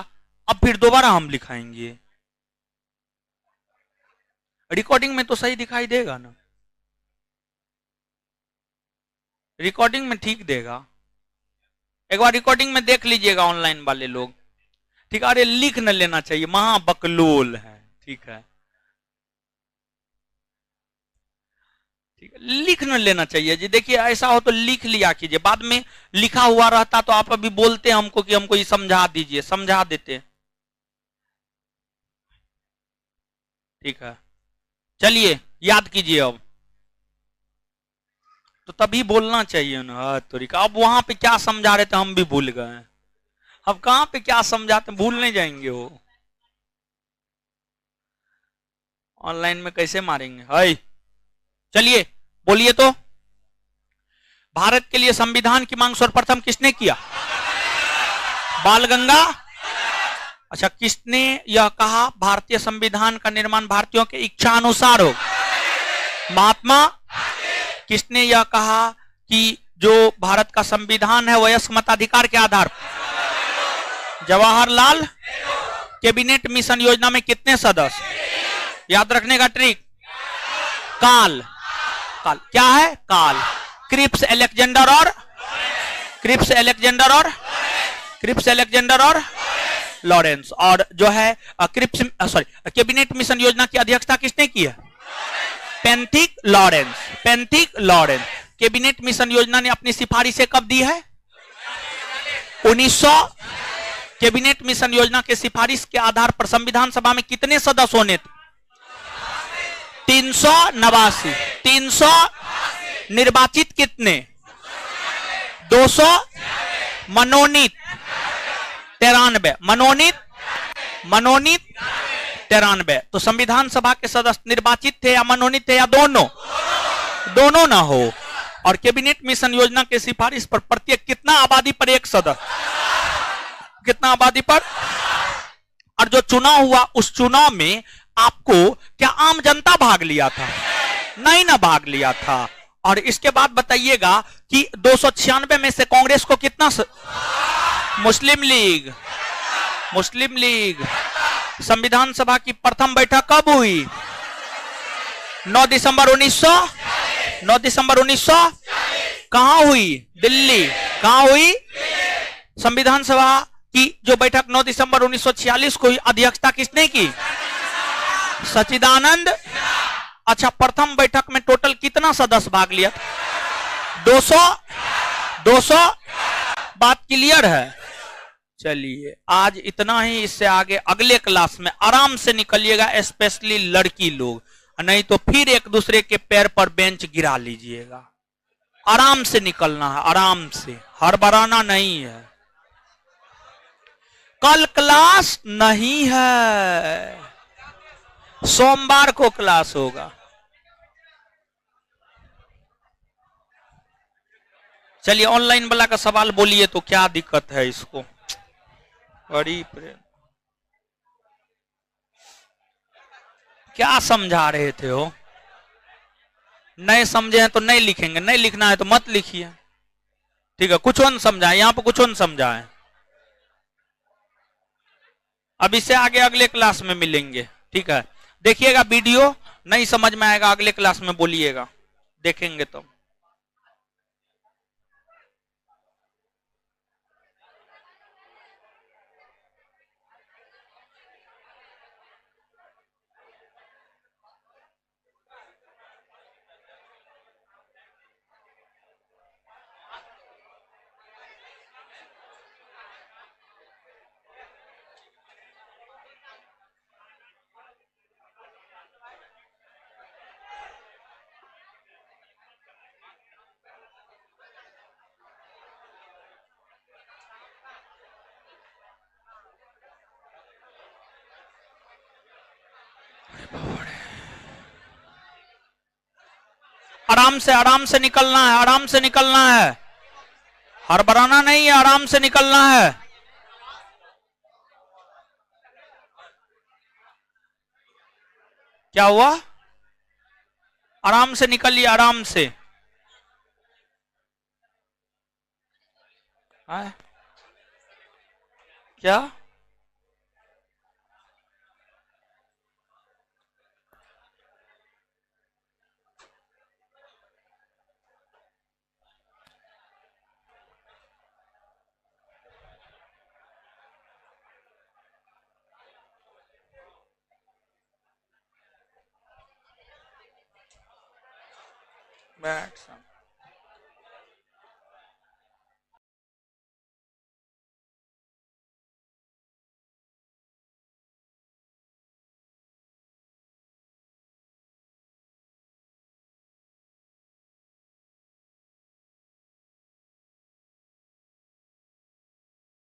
अब फिर दोबारा हम लिखाएंगे। रिकॉर्डिंग में तो सही दिखाई देगा ना, रिकॉर्डिंग में ठीक देगा। एक बार रिकॉर्डिंग में देख लीजिएगा ऑनलाइन वाले लोग। ठीक है, अरे लिख न लेना चाहिए, महाबकलोल है। ठीक है, ठीक है, लिख न लेना चाहिए जी। देखिए ऐसा हो तो लिख लिया कीजिए, बाद में लिखा हुआ रहता तो आप अभी बोलते हमको कि हमको ये समझा दीजिए, समझा देते। ठीक है, चलिए याद कीजिए अब। तो तभी बोलना चाहिए ना। तरीका अब वहां पे क्या समझा रहे थे हम भी भूल गए। अब कहां पे क्या समझाते, भूलने जाएंगे वो। ऑनलाइन में कैसे मारेंगे। हाय, चलिए बोलिए तो। भारत के लिए संविधान की मांग सर्वप्रथम किसने किया? बाल गंगा। अच्छा, किसने यह कहा भारतीय संविधान का निर्माण भारतीयों के इच्छा अनुसार हो? महात्मा। किसने यह कहा कि जो भारत का संविधान है वयस्क मताधिकार के आधार पर? जवाहरलाल। कैबिनेट मिशन योजना में कितने सदस्य? याद रखने का ट्रिक, काल। काल क्या है? काल। क्रिप्स अलेक्जेंडर और क्रिप्स अलेक्जेंडर और क्रिप्स अलेक्जेंडर और लॉरेंस। और जो है क्रिप्स सॉरी कैबिनेट मिशन योजना की अध्यक्षता किसने की है? पेंथिक लॉरेंस। पेंथिक लॉरेंस। कैबिनेट मिशन योजना ने अपनी सिफारिशें कब दी है? 1900। कैबिनेट मिशन योजना के सिफारिश के आधार पर संविधान सभा में कितने सदस्य होने थे? 389। 300। निर्वाचित कितने? 200। मनोनीत 93। मनोनीत 93। तो संविधान सभा के सदस्य निर्वाचित थे या मनोनीत थे या दोनों? दोनों ना हो। और कैबिनेट मिशन योजना के सिफारिश पर प्रत्येक कितना आबादी पर एक सदस्य? कितना आबादी पर? और जो चुनाव हुआ उस चुनाव में आपको क्या आम जनता भाग लिया था? नहीं ना भाग लिया था। और इसके बाद बताइएगा कि 296 में से कांग्रेस को कितना मुस्लिम लीग। मुस्लिम लीग। संविधान सभा की प्रथम बैठक कब हुई? 9 दिसंबर 1900। 9 दिसंबर 1900। कहां हुई? दिल्ली। कहां हुई? संविधान सभा की जो बैठक 9 दिसंबर 1946 को हुई, अध्यक्षता किसने की? सच्चिदानंद। अच्छा, प्रथम बैठक में टोटल कितना सदस्य भाग लिया? 200। 200। बात क्लियर है। चलिए आज इतना ही। इससे आगे अगले क्लास में आराम से निकलिएगा, स्पेशली लड़की लोग, नहीं तो फिर एक दूसरे के पैर पर बेंच गिरा लीजिएगा। आराम से निकलना है, आराम से, हड़बड़ाना नहीं है। कल क्लास नहीं है, सोमवार को क्लास होगा। चलिए ऑनलाइन वाला का सवाल बोलिए तो क्या दिक्कत है इसको? बड़ी क्या समझा रहे थे हो? नहीं समझे हैं तो नहीं लिखेंगे, नहीं लिखना है तो मत लिखिए। ठीक है, कुछ और समझाए, यहां पर कुछ और समझाए। अब इससे आगे अगले क्लास में मिलेंगे। ठीक है, देखिएगा वीडियो, नहीं समझ में आएगा अगले क्लास में बोलिएगा, देखेंगे तो। आराम से निकलना है, आराम से निकलना है, हड़बड़ाना नहीं है, आराम से निकलना है। क्या हुआ? आराम से निकलिए, आराम से। क्या बैठ